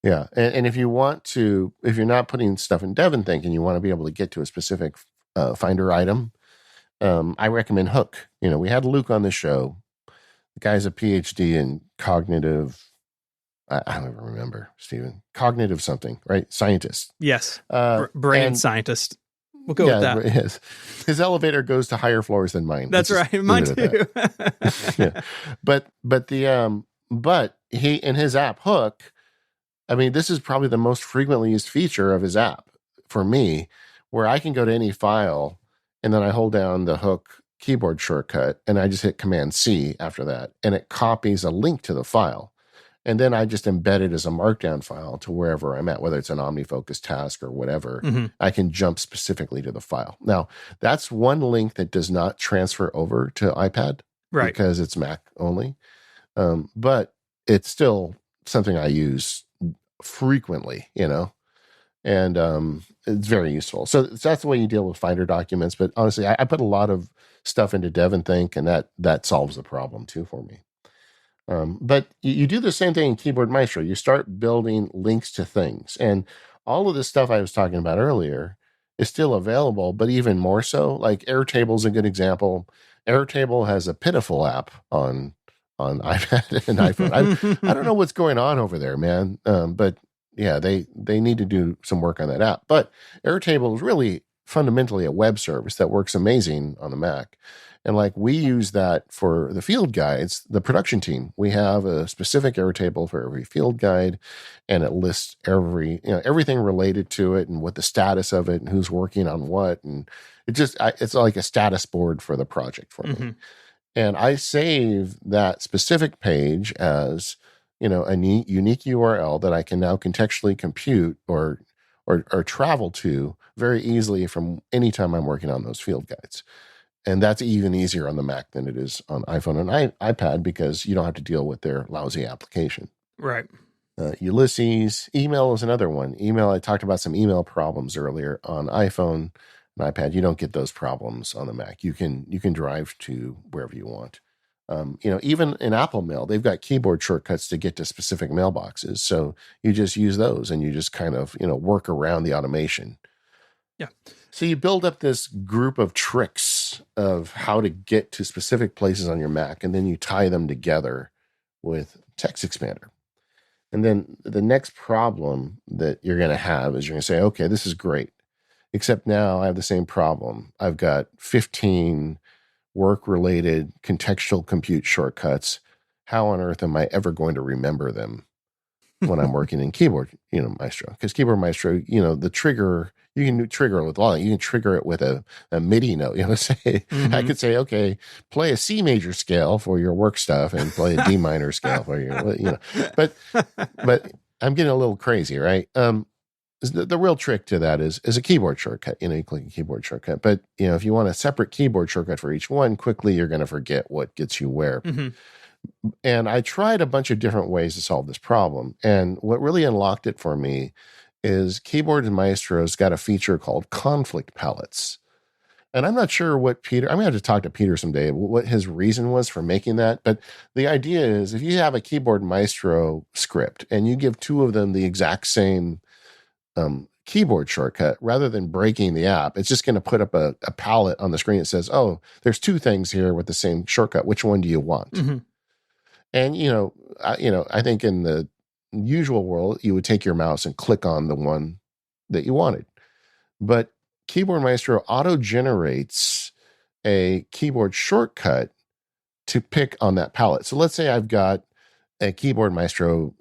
Yeah, and if you're not putting stuff in DevonThink and you want to be able to get to a specific Finder item, I recommend Hook. We had Luke on the show. The guy's a PhD in cognitive. I don't even remember, Stephen. Cognitive something, right? Scientist. Yes, brain scientist. We'll go with that. His elevator goes to higher floors than mine. That's right. Mine too. Yeah. But he, in his app Hook, I mean, this is probably the most frequently used feature of his app for me, where I can go to any file and then I hold down the Hook keyboard shortcut and I just hit Command C after that, and it copies a link to the file. And then I just embed it as a markdown file to wherever I'm at, whether it's an OmniFocus task or whatever. Mm-hmm. I can jump specifically to the file. Now, that's one link that does not transfer over to iPad, right? Because it's Mac only. But it's still something I use frequently, and it's very useful. So that's the way you deal with Finder documents. But honestly, I put a lot of stuff into DevonThink, and that solves the problem too for me. But you do the same thing in Keyboard Maestro. You start building links to things. And all of this stuff I was talking about earlier is still available, but even more so. Like Airtable is a good example. Airtable has a pitiful app on iPad and iPhone. I don't know what's going on over there, man. But yeah, they need to do some work on that app. But Airtable is really fundamentally a web service that works amazing on the Mac. And like we use that for the field guides, the production team. We have a specific Airtable for every field guide, and it lists everything related to it and what the status of it and who's working on what. And it's like a status board for the project for me. And I save that specific page as, a unique URL that I can now contextually compute or travel to very easily from anytime I'm working on those field guides. And that's even easier on the Mac than it is on iPhone and iPad because you don't have to deal with their lousy application. Right. Ulysses, email is another one. Email, I talked about some email problems earlier on iPhone and iPad. You don't get those problems on the Mac. You can drive to wherever you want. Even in Apple Mail, they've got keyboard shortcuts to get to specific mailboxes. So you just use those and you just kind of, work around the automation. Yeah. So you build up this group of tricks of how to get to specific places on your Mac, and then you tie them together with TextExpander. And then the next problem that you're going to have is you're going to say, okay, this is great. Except now I have the same problem. I've got 15 work-related contextual compute shortcuts. How on earth am I ever going to remember them when I'm working in Keyboard, Maestro? Because Keyboard Maestro, the trigger, you can trigger it with all. You can trigger it with a MIDI note. Say, I could say, okay, play a C major scale for your work stuff and play a D minor scale for your, But I'm getting a little crazy, right? The real trick to that is a keyboard shortcut. You click a keyboard shortcut. But, if you want a separate keyboard shortcut for each one, quickly you're going to forget what gets you where. And I tried a bunch of different ways to solve this problem. And what really unlocked it for me is Keyboard and Maestro's got a feature called conflict palettes. And I'm not sure what I'm going to have to talk to Peter someday, what his reason was for making that. But the idea is if you have a Keyboard Maestro script and you give two of them the exact same keyboard shortcut, rather than breaking the app, it's just going to put up a palette on the screen that says, oh, there's two things here with the same shortcut. Which one do you want? And, I think in the usual world, you would take your mouse and click on the one that you wanted. But Keyboard Maestro auto-generates a keyboard shortcut to pick on that palette. So let's say I've got a Keyboard Maestro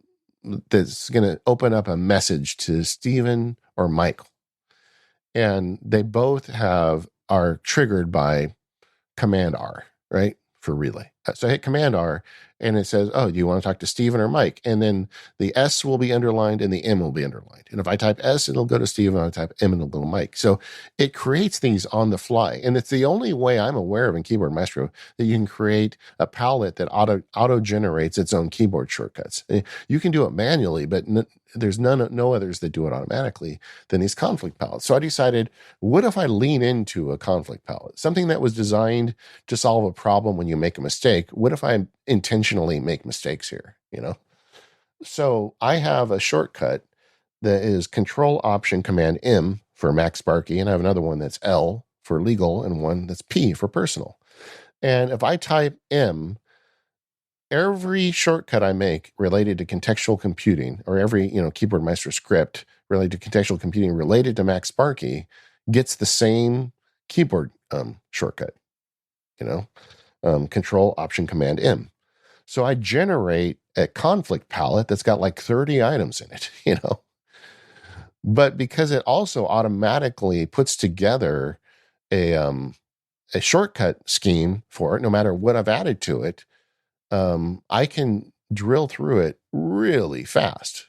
that's going to open up a message to Stephen or Michael. And they both are triggered by Command R, right? For relay. So I hit Command R and it says, oh, do you want to talk to Stephen or Mike? And then the S will be underlined and the M will be underlined. And if I type S, it'll go to Stephen. If I type M, it'll go to Mike. So it creates these on the fly. And it's the only way I'm aware of in Keyboard Maestro that you can create a palette that auto generates its own keyboard shortcuts. You can do it manually, but there's no others that do it automatically than these conflict palettes. So I decided, what if I lean into a conflict palette? Something that was designed to solve a problem when you make a mistake. What if I intentionally make mistakes here? So I have a shortcut that is Control Option Command M for Mac Sparky, and I have another one that's L for legal and one that's P for personal. And if I type M, every shortcut I make related to contextual computing, or every Keyboard Maestro script related to contextual computing related to Mac Sparky, gets the same keyboard shortcut. Control Option Command M. So I generate a conflict palette that's got like 30 items in it. But because it also automatically puts together a shortcut scheme for it, no matter what I've added to it, I can drill through it really fast.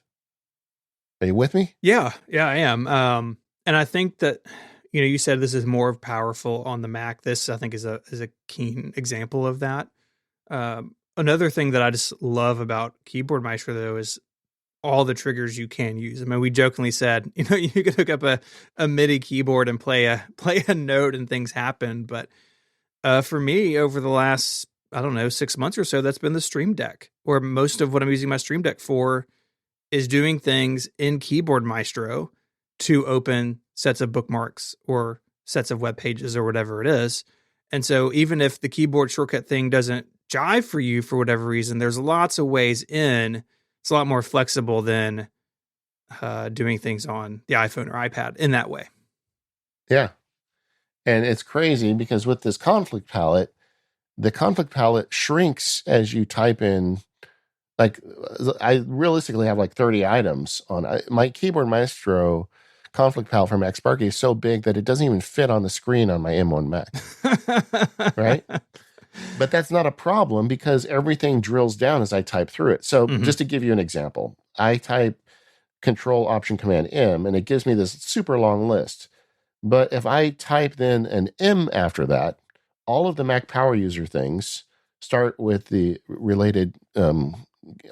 Are you with me? Yeah, I am. And I think that, you said this is more powerful on the Mac. This, I think, is a keen example of that. Another thing that I just love about Keyboard Maestro, though, is all the triggers you can use. I mean, we jokingly said, you could hook up a MIDI keyboard and play a note and things happen. But for me, over the last, 6 months or so, that's been the Stream Deck, or most of what I'm using my Stream Deck for is doing things in Keyboard Maestro to open sets of bookmarks or sets of web pages or whatever it is. And so even if the keyboard shortcut thing doesn't jive for you for whatever reason, there's lots of ways in. It's a lot more flexible than doing things on the iPhone or iPad in that way. Yeah. And it's crazy because with this conflict palette, the conflict palette shrinks as you type in. Like, I realistically have like 30 items on my Keyboard Maestro conflict palette from Xparky is so big that it doesn't even fit on the screen on my M1 Mac. Right? But that's not a problem because everything drills down as I type through it. So just to give you an example, I type Control Option Command M and it gives me this super long list. But if I type then an M after that, all of the Mac Power User things start with the related,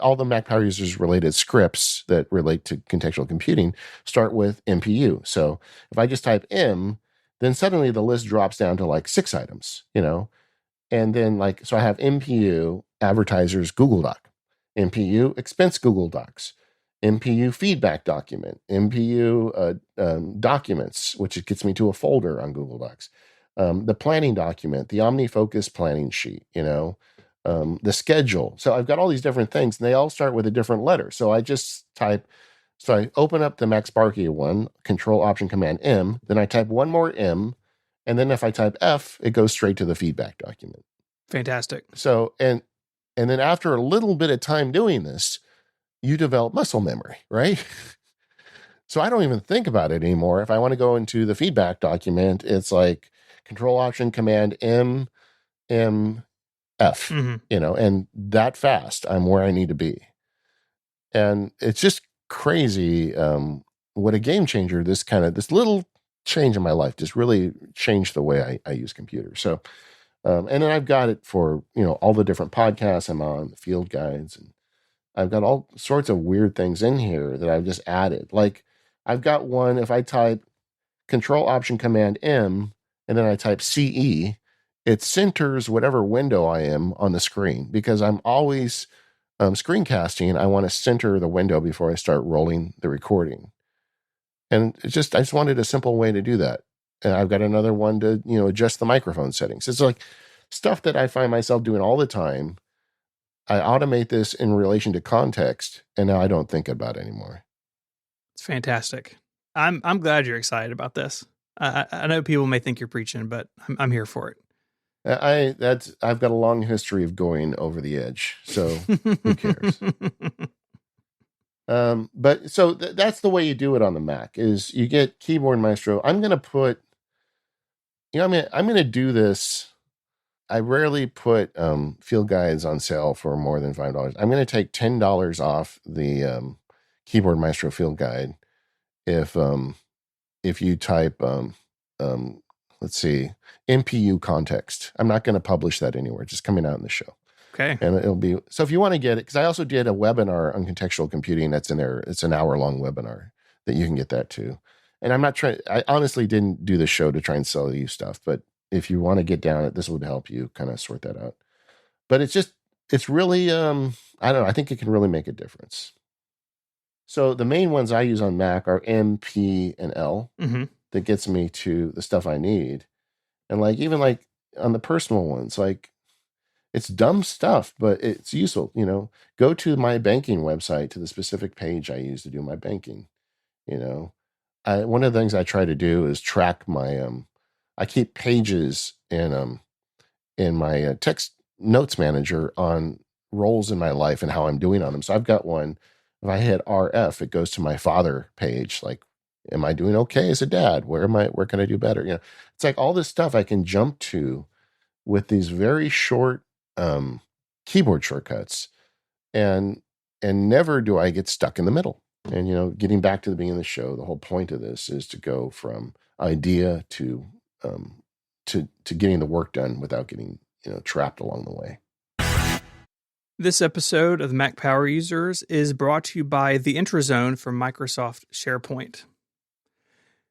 all the Mac Power Users related scripts that relate to contextual computing start with MPU. So if I just type M, then suddenly the list drops down to like 6 items, and then so I have MPU advertisers Google Doc, MPU expense Google Docs, MPU feedback document, MPU documents, which it gets me to a folder on Google Docs, the planning document, the OmniFocus planning sheet, the schedule. So I've got all these different things, and they all start with a different letter. So I just type, so I open up the MacSparky one, Control Option Command M, then I type one more M, and then if I type F, it goes straight to the feedback document. Fantastic. So, and then after a little bit of time doing this, you develop muscle memory, right? So I don't even think about it anymore. If I want to go into the feedback document, it's like Control Option Command M, M, F, and that fast, I'm where I need to be. And it's just crazy what a game changer this little change in my life just really changed the way I use computers. So, and then I've got it for, all the different podcasts I'm on, the field guides, and I've got all sorts of weird things in here that I've just added. Like I've got one, if I type Control Option Command M, and then I type CE, it centers whatever window I am on the screen because I'm always screencasting. I want to center the window before I start rolling the recording. And I just wanted a simple way to do that. And I've got another one to, adjust the microphone settings. It's like stuff that I find myself doing all the time. I automate this in relation to context, and now I don't think about it anymore. It's fantastic. I'm glad you're excited about this. I know people may think you're preaching, but I'm here for it. I've got a long history of going over the edge, so who cares? But so that's the way you do it on the Mac is you get Keyboard Maestro. I'm going to put, I'm going to do this. I rarely put field guides on sale for more than $5. I'm going to take $10 off the Keyboard Maestro field guide if you type let's see, MPU context. I'm not going to publish that anywhere. It's just coming out in the show. Okay. And it'll be, so if you want to get it, because I also did a webinar on contextual computing that's in there. It's an hour-long webinar that you can get that too. And I honestly didn't do the show to try and sell you stuff, but if you want to get down it, this would help you kind of sort that out. But it's really, I don't know, I think it can really make a difference. So the main ones I use on Mac are M, P, and L. That gets me to the stuff I need. And even on the personal ones, it's dumb stuff, but it's useful, go to my banking website to the specific page I use to do my banking. One of the things I try to do is track my, I keep pages in my text notes manager on roles in my life and how I'm doing on them. So I've got one, if I hit RF, it goes to my father page, am I doing okay as a dad? Where can I do better? It's like all this stuff I can jump to with these very short keyboard shortcuts, and never do I get stuck in the middle. And getting back to the beginning of the show, the whole point of this is to go from idea to getting the work done without getting trapped along the way. This episode of the Mac Power Users is brought to you by the Intro Zone from Microsoft SharePoint.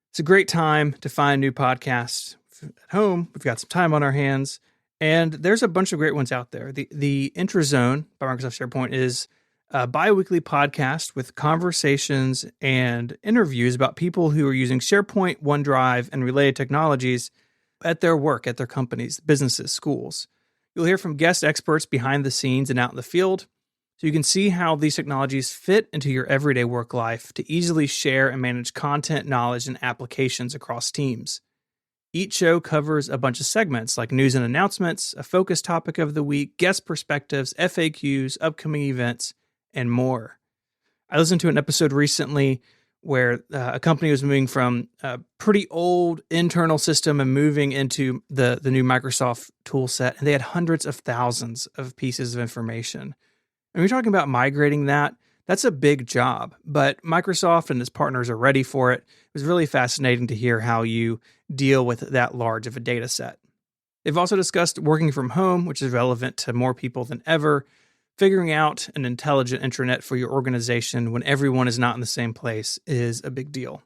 It's a great time to find new podcasts at home. We've got some time on our hands, and there's a bunch of great ones out there. The Intro Zone by Microsoft SharePoint is a bi-weekly podcast with conversations and interviews about people who are using SharePoint, OneDrive, and related technologies at their work, at their companies, businesses, schools. You'll hear from guest experts behind the scenes and out in the field, so you can see how these technologies fit into your everyday work life to easily share and manage content, knowledge, and applications across teams. Each show covers a bunch of segments like news and announcements, a focus topic of the week, guest perspectives, FAQs, upcoming events, and more. I listened to an episode recently where a company was moving from a pretty old internal system and moving into the new Microsoft tool set, and they had hundreds of thousands of pieces of information. And we're talking about migrating that's a big job, but Microsoft and its partners are ready for it. It was really fascinating to hear how you deal with that large of a data set. They've also discussed working from home, which is relevant to more people than ever. Figuring out an intelligent intranet for your organization when everyone is not in the same place is a big deal.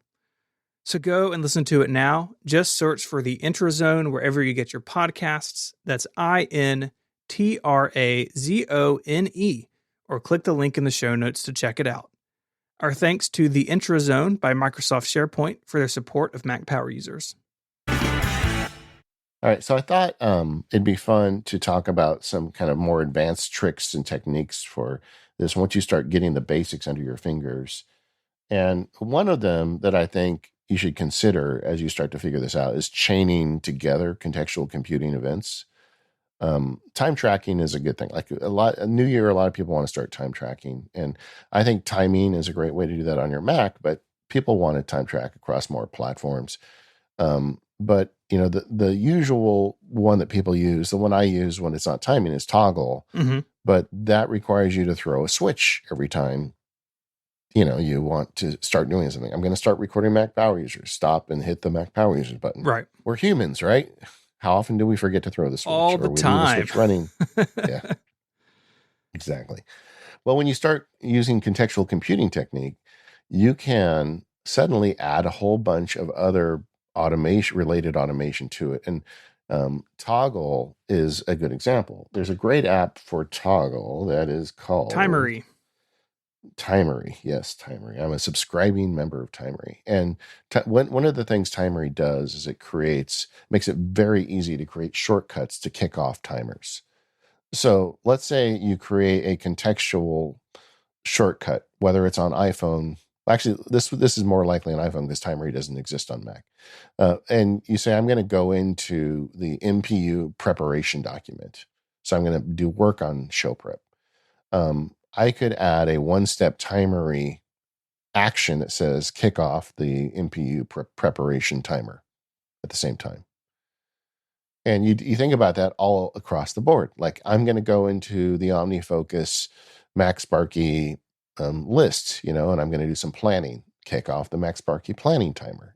So go and listen to it now. Just search for the Intrazone wherever you get your podcasts. That's INTRAZONE, or click the link in the show notes to check it out. Our thanks to the Intrazone by Microsoft SharePoint for their support of Mac Power users. All right, so I thought it'd be fun to talk about some kind of more advanced tricks and techniques for this once you start getting the basics under your fingers. And one of them that I think you should consider as you start to figure this out is chaining together contextual computing events. Time tracking is a good thing. Like a new year, a lot of people want to start time tracking. And I think timing is a great way to do that on your Mac, but people want to time track across more platforms. But the usual one that people use, the one I use when it's not timing, is toggle. Mm-hmm. But that requires you to throw a switch every time you want to start doing something. I'm going to start recording Mac Power users. Stop and hit the Mac Power users button. Right. We're humans, right? How often do we forget to throw the switch? All the or we time. Leave the switch running. Yeah, exactly. Well, when you start using contextual computing technique, you can suddenly add a whole bunch of other related automation to it. And Toggle is a good example. There's a great app for Toggle that is called Timery. Yes, Timery. I'm a subscribing member of Timery. And one of the things Timery does is it makes it very easy to create shortcuts to kick off timers. So let's say you create a contextual shortcut, whether it's on iPhone. Actually, this is more likely on iPhone because Timery doesn't exist on Mac. And you say, I'm going to go into the MPU preparation document. So I'm going to do work on show prep. I could add a one-step Timery action that says kick off the MPU preparation timer at the same time. And you think about that all across the board. Like I'm going to go into the OmniFocus Mac Sparky list, and I'm going to do some planning, kick off the Mac Sparky planning timer.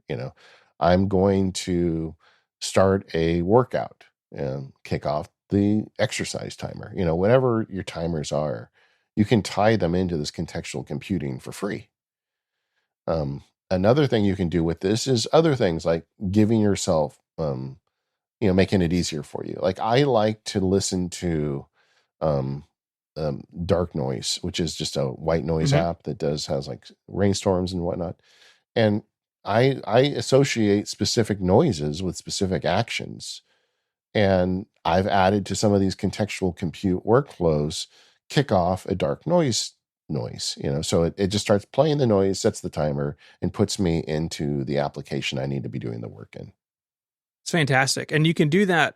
I'm going to start a workout and kick off the exercise timer. Whatever your timers are, you can tie them into this contextual computing for free. Another thing you can do with this is other things like giving yourself, making it easier for you. Like I like to listen to dark noise, which is just a white noise app that has like rainstorms and whatnot. And I associate specific noises with specific actions. And I've added to some of these contextual compute workflows, kick off a dark noise, so it just starts playing the noise, sets the timer, and puts me into the application I need to be doing the work in. It's fantastic. And you can do that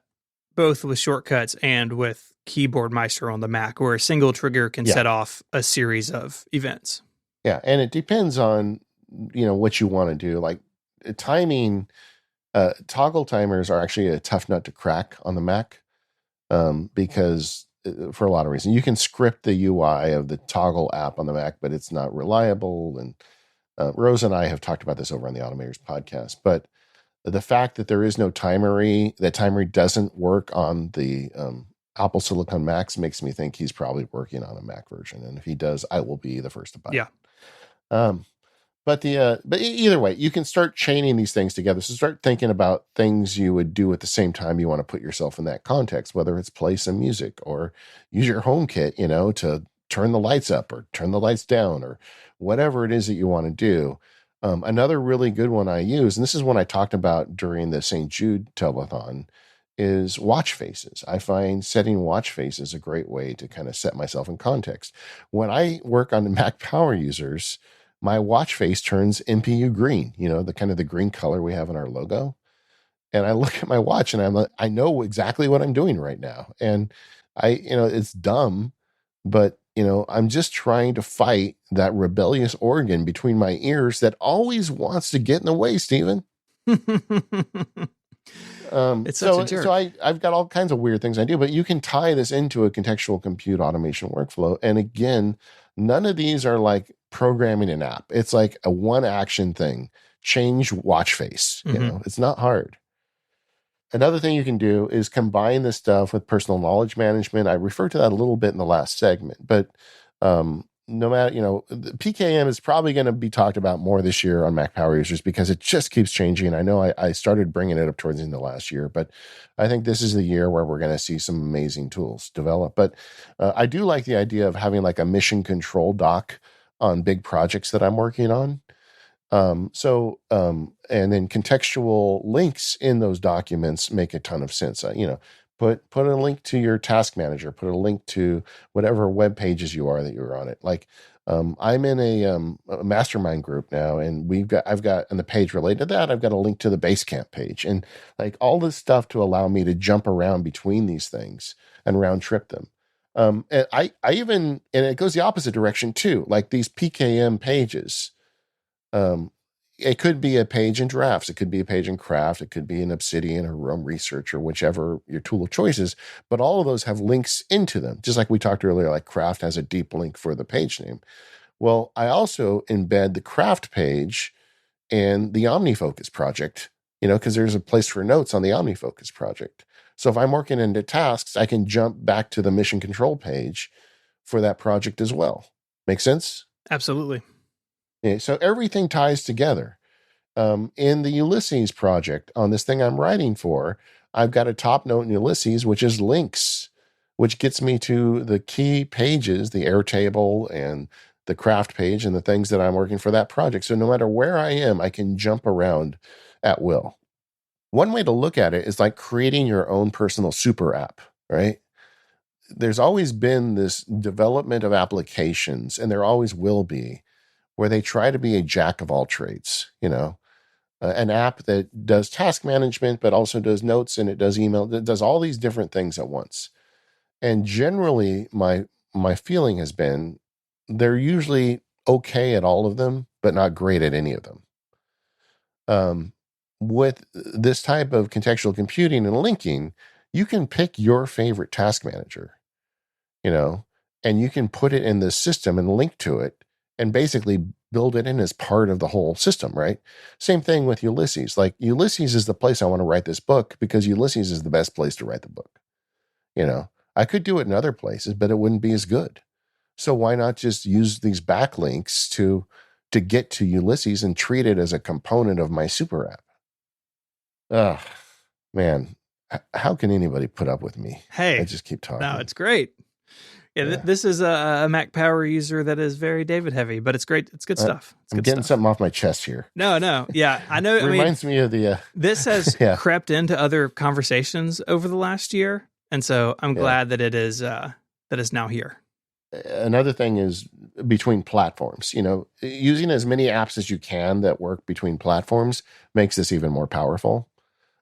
both with shortcuts and with Keyboard Maestro on the Mac, where a single trigger can set off a series of events. Yeah, and it depends on, what you want to do. Like timing, toggle timers are actually a tough nut to crack on the Mac because for a lot of reasons. You can script the UI of the toggle app on the Mac, but it's not reliable. And Rose and I have talked about this over on the Automators podcast. But the fact that there is no Timery, that Timery doesn't work on the Apple Silicon Macs makes me think he's probably working on a Mac version. And if he does, I will be the first to buy it. But either way, you can start chaining these things together. So start thinking about things you would do at the same time you want to put yourself in that context, whether it's play some music or use your HomeKit, to turn the lights up or turn the lights down or whatever it is that you want to do. Another really good one I use, and this is one I talked about during the St. Jude telethon, is watch faces. I find setting watch faces a great way to kind of set myself in context. When I work on the Mac power users, my watch face turns MPU green, the kind of the green color we have in our logo. And I look at my watch and I'm like, I know exactly what I'm doing right now. And it's dumb, but I'm just trying to fight that rebellious organ between my ears that always wants to get in the way, Stephen. It's such a jerk. So I've got all kinds of weird things I do, but you can tie this into a contextual compute automation workflow. And again, none of these are like programming an app. It's like a one action thing. Change watch face. It's not hard. Another thing you can do is combine this stuff with personal knowledge management. I referred to that a little bit in the last segment, but no matter, the PKM is probably going to be talked about more this year on Mac Power Users because it just keeps changing. I know I started bringing it up towards the end of last year, but I think this is the year where we're going to see some amazing tools develop. But I do like the idea of having like a mission control doc on big projects that I'm working on. And then contextual links in those documents make a ton of sense. Put a link to your task manager, put a link to whatever web pages you are that you're on it. Like, I'm in a mastermind group now, and I've got on the page related to that, I've got a link to the Basecamp page and like all this stuff to allow me to jump around between these things and round trip them. And I even, and it goes the opposite direction too, like these PKM pages. It could be a page in Drafts. It could be a page in Craft. It could be in Obsidian or Roam Research or whichever your tool of choice is. But all of those have links into them. Just like we talked earlier, like Craft has a deep link for the page name. Well, I also embed the Craft page and the OmniFocus project, because there's a place for notes on the OmniFocus project. So if I'm working into tasks, I can jump back to the mission control page for that project as well. Make sense? Absolutely. Yeah, so everything ties together. In the Ulysses project, on this thing I'm writing for, I've got a top note in Ulysses, which is links, which gets me to the key pages, the Airtable and the Craft page and the things that I'm working for that project. So no matter where I am, I can jump around at will. One way to look at it is like creating your own personal super app, right? There's always been this development of applications, and there always will be, where they try to be a jack of all trades, an app that does task management, but also does notes and it does email, it does all these different things at once. And generally my feeling has been they're usually okay at all of them, but not great at any of them. With this type of contextual computing and linking, you can pick your favorite task manager, and you can put it in the system and link to it and basically build it in as part of the whole system, right? Same thing with Ulysses. Like Ulysses is the place I want to write this book because Ulysses is the best place to write the book. I could do it in other places, but it wouldn't be as good. So why not just use these backlinks to get to Ulysses and treat it as a component of my super app? Ugh, man, how can anybody put up with me? Hey, I just keep talking. No, it's great. Yeah. This is a Mac Power user that is very David heavy, but it's great. It's good stuff. I'm getting something off my chest here. No. Yeah, I know. It reminds me of the... this has crept into other conversations over the last year. And so I'm glad that it is now here. Another thing is between platforms, using as many apps as you can that work between platforms makes this even more powerful.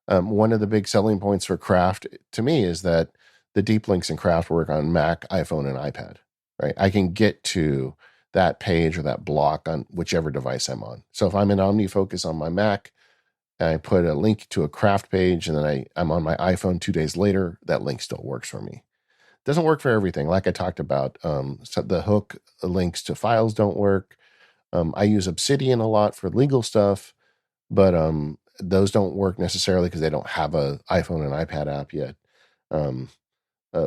One of the big selling points for Craft to me is that the deep links in Craft work on Mac, iPhone, and iPad, right? I can get to that page or that block on whichever device I'm on. So if I'm in OmniFocus on my Mac, and I put a link to a Craft page, and then I'm on my iPhone 2 days later, that link still works for me. Doesn't work for everything. Like I talked about, so the hook links to files don't work. I use Obsidian a lot for legal stuff, but those don't work necessarily because they don't have a iPhone and iPad app yet.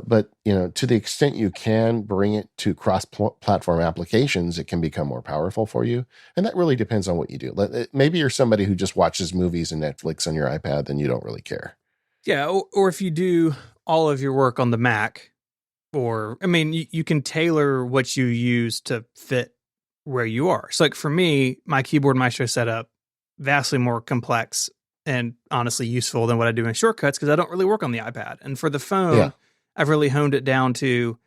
But to the extent you can bring it to cross-platform applications, it can become more powerful for you. And that really depends on what you do. Maybe you're somebody who just watches movies and Netflix on your iPad, then you don't really care. Yeah, or if you do all of your work on the Mac, or I mean, you can tailor what you use to fit where you are. So, like for me, my keyboard maestro setup vastly more complex and honestly useful than what I do in shortcuts because I don't really work on the iPad. And for the Yeah. phone, I've really honed it down to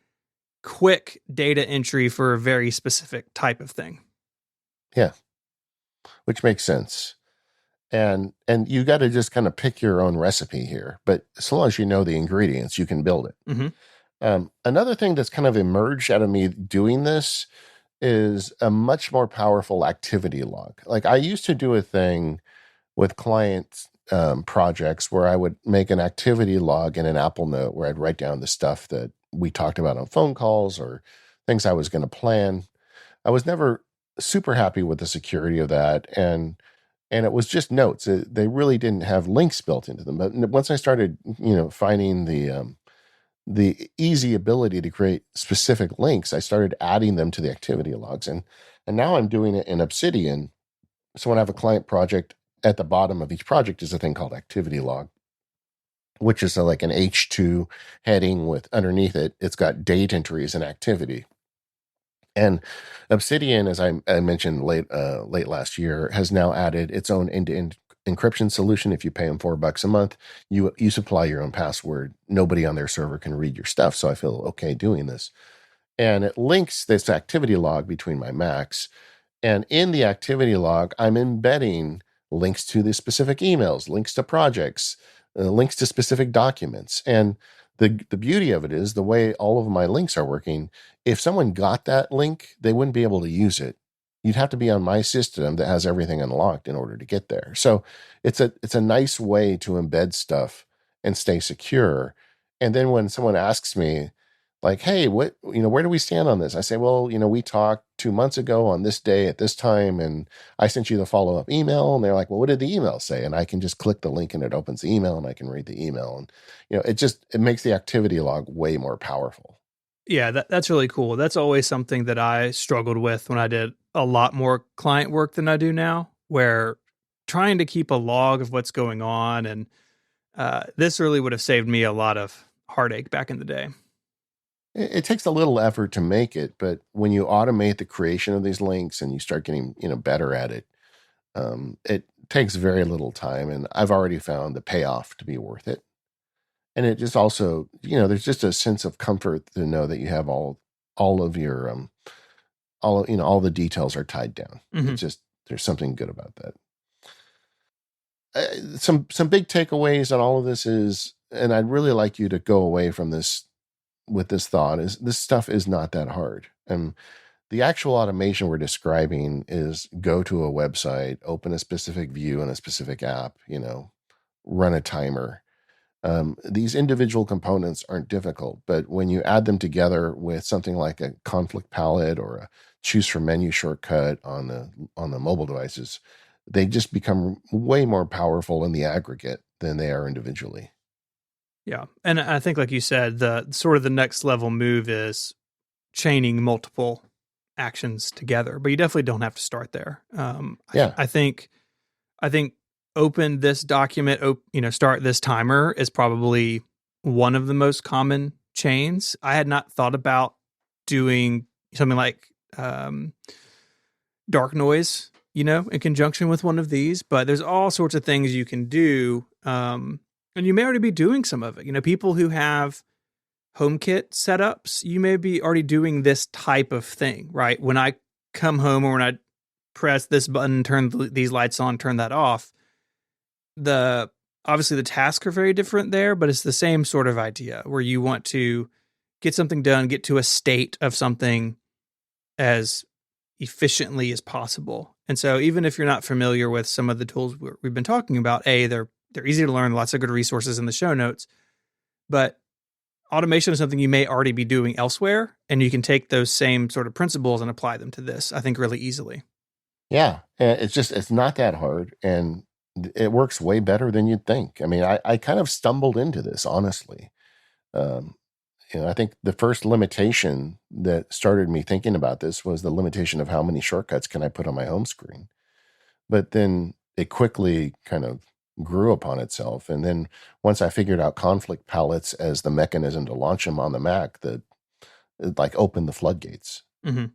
quick data entry for a very specific type of thing. Yeah. Which makes sense. And you got to just kind of pick your own recipe here. But as long as you know the ingredients, you can build it. Mm-hmm. Another thing that's kind of emerged out of me doing this is a much more powerful activity log. Like I used to do a thing with client projects where I would make an activity log in an Apple Note where I'd write down the stuff that we talked about on phone calls or things I was going to plan. I was never super happy with the security of that, and it was just notes. They really didn't have links built into them. But once I started, finding the easy ability to create specific links, I started adding them to the activity logs, and now I'm doing it in Obsidian. So when I have a client project, at the bottom of each project is a thing called activity log, which is like an H2 heading with underneath it, it's got date entries and activity. And Obsidian, as I mentioned late last year, has now added its own end-to-end encryption solution. If you pay them $4 a month, you supply your own password. Nobody on their server can read your stuff. So I feel okay doing this. And it links this activity log between my Macs. And in the activity log, I'm embedding links to the specific emails, links to projects, links to specific documents. And the beauty of it is the way all of my links are working. If someone got that link, they wouldn't be able to use it. You'd have to be on my system that has everything unlocked in order to get there. So it's a nice way to embed stuff and stay secure. And then when someone asks me, like, hey, where do we stand on this? I say, well, we talked 2 months ago on this day at this time, and I sent you the follow-up email. And they're like, well, what did the email say? And I can just click the link and it opens the email and I can read the email. And, it makes the activity log way more powerful. Yeah, that's really cool. That's always something that I struggled with when I did a lot more client work than I do now, where trying to keep a log of what's going on. And this really would have saved me a lot of heartache back in the day. It takes a little effort to make it, but when you automate the creation of these links and you start getting, better at it, it takes very little time. And I've already found the payoff to be worth it. And it just also, there's just a sense of comfort to know that you have all of your all the details are tied down. Mm-hmm. It's just there's something good about that. Some big takeaways on all of this is, and I'd really like you to go away from this with this thought, is this stuff is not that hard. And the actual automation we're describing is go to a website, open a specific view in a specific app, run a timer. These individual components aren't difficult, but when you add them together with something like a conflict palette or a choose from menu shortcut on the mobile devices, they just become way more powerful in the aggregate than they are individually. Yeah. And I think, like you said, the sort of the next level move is chaining multiple actions together, but you definitely don't have to start there. Yeah. I think open this document, start this timer is probably one of the most common chains. I had not thought about doing something like dark noise, in conjunction with one of these, but there's all sorts of things you can do. And you may already be doing some of it. People who have HomeKit setups, you may be already doing this type of thing, right? When I come home or when I press this button, turn these lights on, turn that off, obviously the tasks are very different there, but it's the same sort of idea where you want to get something done, get to a state of something as efficiently as possible. And so even if you're not familiar with some of the tools we've been talking about, they're easy to learn, lots of good resources in the show notes, but automation is something you may already be doing elsewhere, and you can take those same sort of principles and apply them to this, I think, really easily. Yeah. It's not that hard, and it works way better than you'd think. I mean, I kind of stumbled into this, honestly. I think the first limitation that started me thinking about this was the limitation of how many shortcuts can I put on my home screen. But then it quickly kind of grew upon itself. And then once I figured out conflict palettes as the mechanism to launch them on the Mac, the like open the floodgates. Mm-hmm.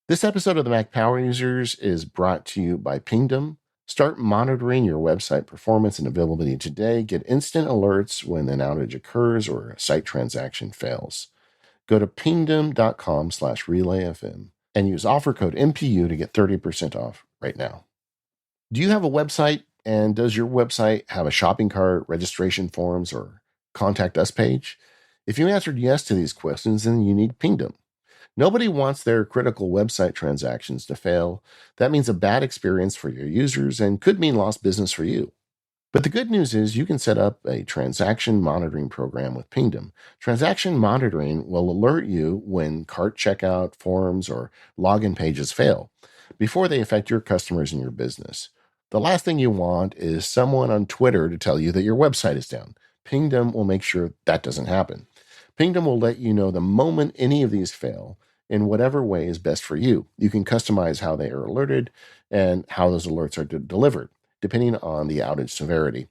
This episode of the Mac Power Users is brought to you by Pingdom. Start monitoring your website performance and availability today. Get instant alerts when an outage occurs or a site transaction fails. Go to pingdom.com/relayfm and use offer code MPU to get 30% off right now. Do you have a website, and does your website have a shopping cart, registration forms, or contact us page? If you answered yes to these questions, then you need Pingdom. Nobody wants their critical website transactions to fail. That means a bad experience for your users and could mean lost business for you. But the good news is you can set up a transaction monitoring program with Pingdom. Transaction monitoring will alert you when cart checkout, forms, or login pages fail before they affect your customers and your business. The last thing you want is someone on Twitter to tell you that your website is down. Pingdom will make sure that doesn't happen. Pingdom will let you know the moment any of these fail in whatever way is best for you. You can customize how they are alerted and how those alerts are delivered, depending on the outage severity.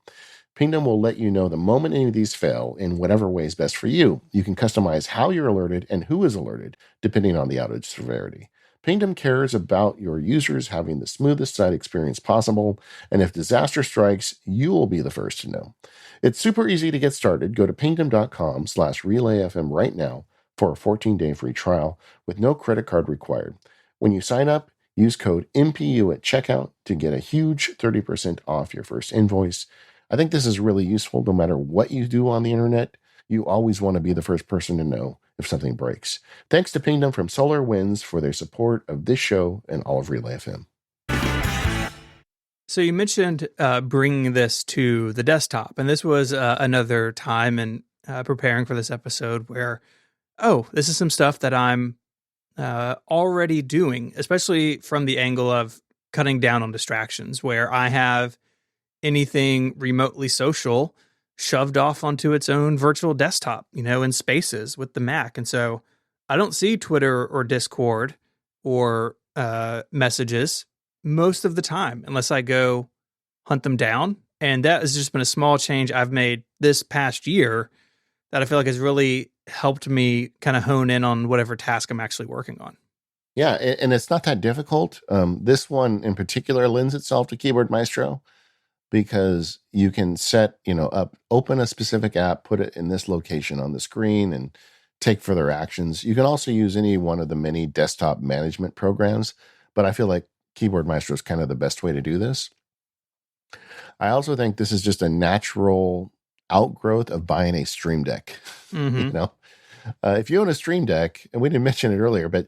Pingdom will let you know the moment any of these fail in whatever way is best for you. You can customize how you're alerted and who is alerted, depending on the outage severity. Pingdom cares about your users having the smoothest site experience possible, and if disaster strikes, you will be the first to know. It's super easy to get started. Go to pingdom.com/relayfm right now for a 14-day free trial with no credit card required. When you sign up, use code MPU at checkout to get a huge 30% off your first invoice. I think this is really useful no matter what you do on the internet. You always want to be the first person to know if something breaks. Thanks to Pingdom from Solar Winds for their support of this show and all of Relay FM. So you mentioned bringing this to the desktop, and this was another time in preparing for this episode where, this is some stuff that I'm already doing, especially from the angle of cutting down on distractions, where I have anything remotely social shoved off onto its own virtual desktop, in Spaces with the Mac. And so I don't see Twitter or Discord or messages most of the time unless I go hunt them down. And that has just been a small change I've made this past year that I feel like has really helped me kind of hone in on whatever task I'm actually working on. Yeah, and it's not that difficult. This one in particular lends itself to Keyboard Maestro because you can set, up, open a specific app, put it in this location on the screen, and take further actions. You can also use any one of the many desktop management programs, but I feel like Keyboard Maestro is kind of the best way to do this. I also think this is just a natural outgrowth of buying a Stream Deck. Mm-hmm. If you own a Stream Deck, and we didn't mention it earlier, but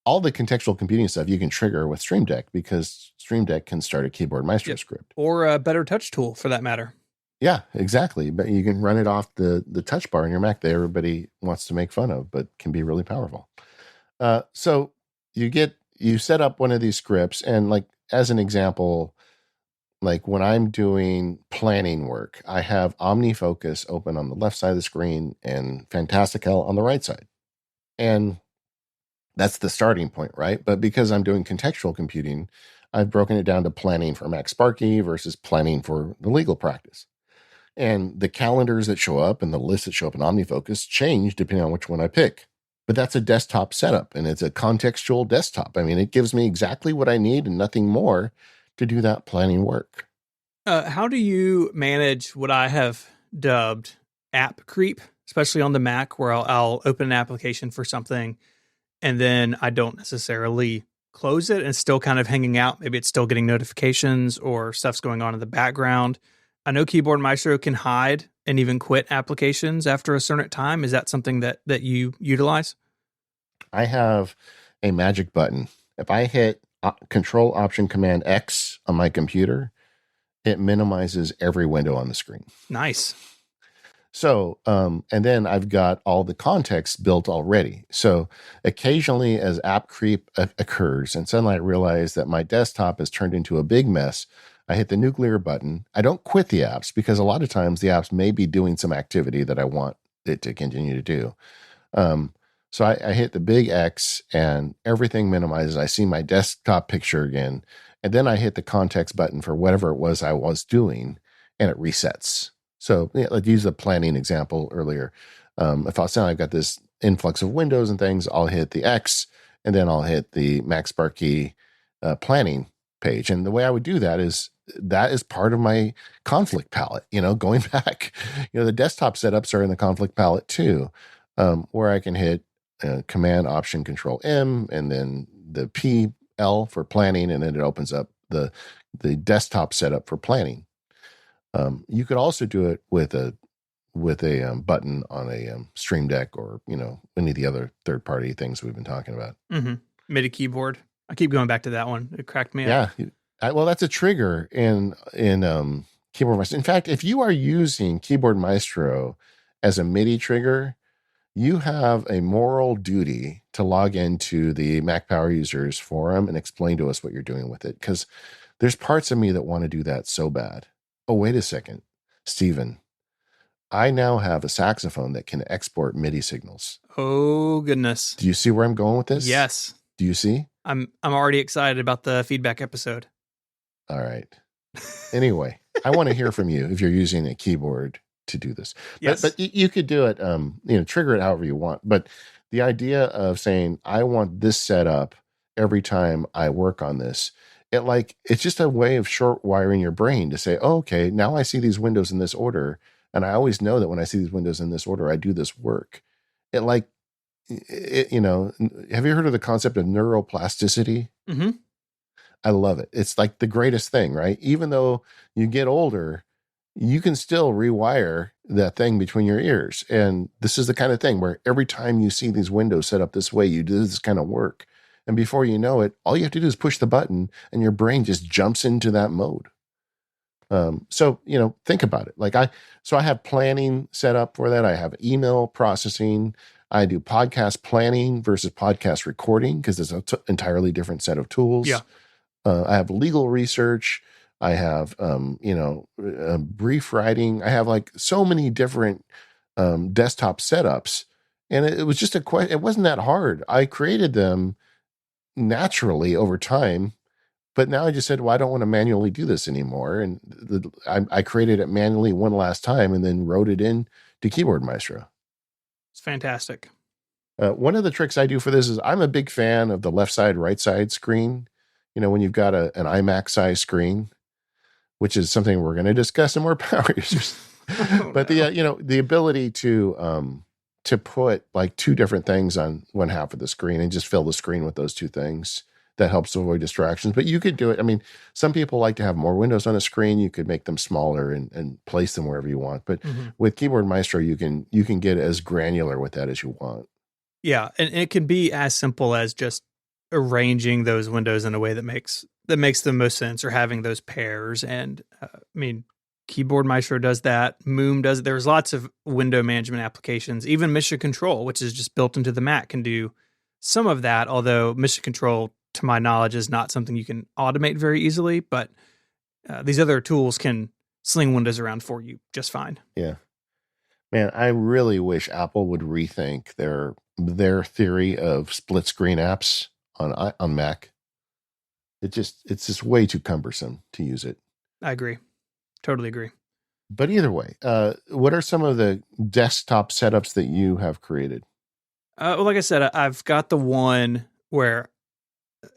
all the contextual computing stuff you can trigger with Stream Deck because Stream Deck can start a Keyboard Maestro script. Or a better touch tool for that matter. Yeah, exactly. But you can run it off the touch bar in your Mac that everybody wants to make fun of, but can be really powerful. So you set up one of these scripts, and like as an example, like when I'm doing planning work, I have OmniFocus open on the left side of the screen and Fantastical on the right side. And that's the starting point, right? But because I'm doing contextual computing, I've broken it down to planning for Mac Sparky versus planning for the legal practice. And the calendars that show up and the lists that show up in OmniFocus change depending on which one I pick. But that's a desktop setup, and it's a contextual desktop. I mean, it gives me exactly what I need and nothing more to do that planning work. How do you manage what I have dubbed app creep, especially on the Mac, where I'll open an application for something and then I don't necessarily close it and it's still kind of hanging out? Maybe it's still getting notifications or stuff's going on in the background. I know Keyboard Maestro can hide and even quit applications after a certain time. Is that something that you utilize? I have a magic button. If I hit Control Option Command X on my computer, it minimizes every window on the screen. Nice. So, and then I've got all the context built already. So occasionally as app creep occurs and suddenly I realize that my desktop has turned into a big mess, I hit the nuclear button. I don't quit the apps because a lot of times the apps may be doing some activity that I want it to continue to do. So I hit the big X and everything minimizes. I see my desktop picture again. And then I hit the context button for whatever it was I was doing and it resets. So let's use the planning example earlier. If I've got this influx of windows and things, I'll hit the X, and then I'll hit the MacSparky planning page. And the way I would do that is part of my conflict palette, going back, the desktop setups are in the conflict palette too, where I can hit Command Option Control M and then the PL for planning, and then it opens up the desktop setup for planning. You could also do it with a button on a Stream Deck or any of the other third-party things we've been talking about. Mm-hmm. MIDI keyboard. I keep going back to that one. It cracked me up. Yeah, well, that's a trigger in Keyboard Maestro. In fact, if you are using Keyboard Maestro as a MIDI trigger, you have a moral duty to log into the Mac Power Users forum and explain to us what you're doing with it, because there's parts of me that want to do that so bad. Oh, wait a second, Stephen. I now have a saxophone that can export MIDI signals. Oh, goodness. Do you see where I'm going with this? Yes. Do you see? I'm already excited about the feedback episode. All right. Anyway, I want to hear from you if you're using a keyboard to do this. Yes. But you could do it, trigger it however you want. But the idea of saying, I want this set up every time I work on this, it's just a way of short wiring your brain to say, oh, okay, now I see these windows in this order. And I always know that when I see these windows in this order, I do this work. Have you heard of the concept of neuroplasticity? Mm-hmm. I love it. It's like the greatest thing, right? Even though you get older, you can still rewire that thing between your ears. And this is the kind of thing where every time you see these windows set up this way, you do this kind of work. And before you know it, all you have to do is push the button and your brain just jumps into that mode. So think about it. I have planning set up for that. I have email processing. I do podcast planning versus podcast recording because it's an entirely different set of tools. Yeah. I have legal research. I have, brief writing. I have so many different desktop setups, and it was just it wasn't that hard. I created them naturally over time. But now I just said, well, I don't want to manually do this anymore. And I created it manually one last time and then wrote it in to Keyboard Maestro. It's fantastic. One of the tricks I do for this is I'm a big fan of the left side, right side screen. When you've got an iMac size screen, which is something we're going to discuss in more power users. But the ability to put two different things on one half of the screen and just fill the screen with those two things. That helps to avoid distractions, but you could do it. I mean, some people like to have more windows on a screen. You could make them smaller and place them wherever you want. But with Keyboard Maestro, you can get as granular with that as you want. Yeah, and it can be as simple as just arranging those windows in a way that makes the most sense, or having those pairs. And Keyboard Maestro does that. Moom does it. There's lots of window management applications. Even Mission Control, which is just built into the Mac, can do some of that. Although Mission Control, to my knowledge, is not something you can automate very easily, but these other tools can sling windows around for you just fine. Yeah. Man, I really wish Apple would rethink their theory of split screen apps on Mac. It's just way too cumbersome to use it. I agree. Totally agree. But either way, what are some of the desktop setups that you have created? Well, like I said, I've got the one where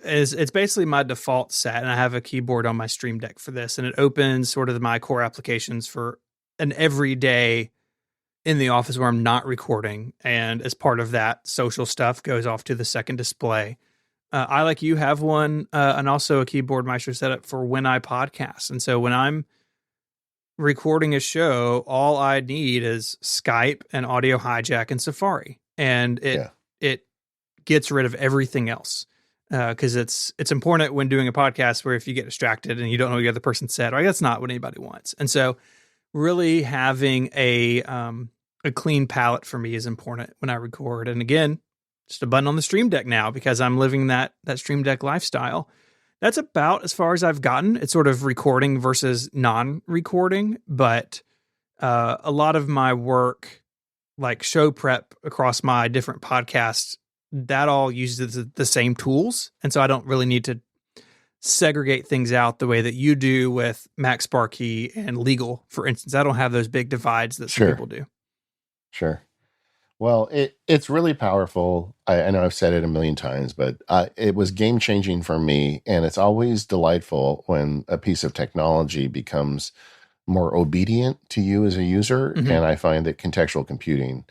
it's basically my default set, and I have a keyboard on my Stream Deck for this, and it opens sort of my core applications for an everyday in the office where I'm not recording, and as part of that, social stuff goes off to the second display. I, like you, have one and also a Keyboard Maestro setup for when I podcast, and so when I'm recording a show, all I need is Skype and Audio Hijack and Safari, and it gets rid of everything else. Because it's important when doing a podcast where if you get distracted and you don't know what the other person said, right, that's not what anybody wants. And so really having a clean palette for me is important when I record. And again, just a button on the Stream Deck now because I'm living that Stream Deck lifestyle. That's about as far as I've gotten. It's sort of recording versus non-recording, but a lot of my work, like show prep across my different podcasts, that all uses the same tools. And so I don't really need to segregate things out the way that you do with MacSparky and legal, for instance. I don't have those big divides that some people do. Sure. Well, it's really powerful. I know I've said it a million times, but it was game changing for me. And it's always delightful when a piece of technology becomes more obedient to you as a user. Mm-hmm. And I find that contextual computing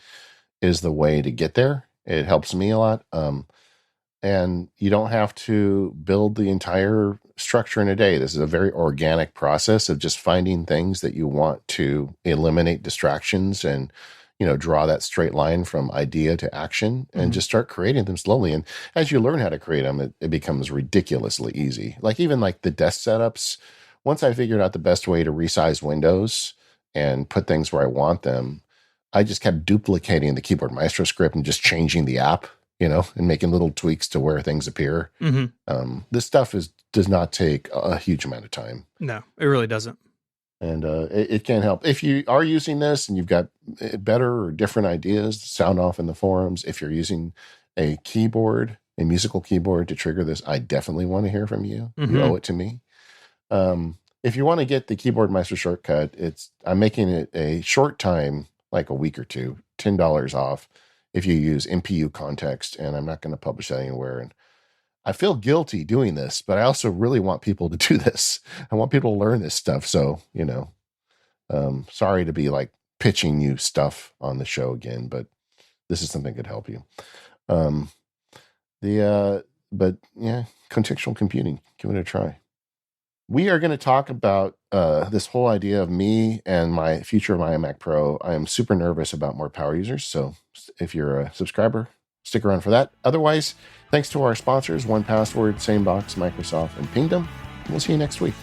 is the way to get there. It helps me a lot. And you don't have to build the entire structure in a day. This is a very organic process of just finding things that you want to eliminate distractions and, draw that straight line from idea to action and Mm-hmm. just start creating them slowly. And as you learn how to create them, it becomes ridiculously easy. Like even like the desk setups, once I figured out the best way to resize windows and put things where I want them, I just kept duplicating the Keyboard Maestro script and just changing the app, and making little tweaks to where things appear. Mm-hmm. This stuff does not take a huge amount of time. No, it really doesn't. And it can help. If you are using this and you've got better or different ideas, sound off in the forums. If you're using a musical keyboard to trigger this, I definitely want to hear from you. Mm-hmm. You owe it to me. If you want to get the Keyboard Master shortcut, I'm making it a short time, like a week or two, $10 off if you use MPU context, and I'm not going to publish that anywhere. And I feel guilty doing this, but I also really want people to do this. I want people to learn this stuff. So, sorry to be like pitching you stuff on the show again, but this is something that could help you. But yeah, contextual computing, give it a try. We are going to talk about this whole idea of me and my future of my iMac Pro. I am super nervous about more power users. So if you're a subscriber, stick around for that. Otherwise, thanks to our sponsors, 1Password, SaneBox, Microsoft, and Pingdom. We'll see you next week.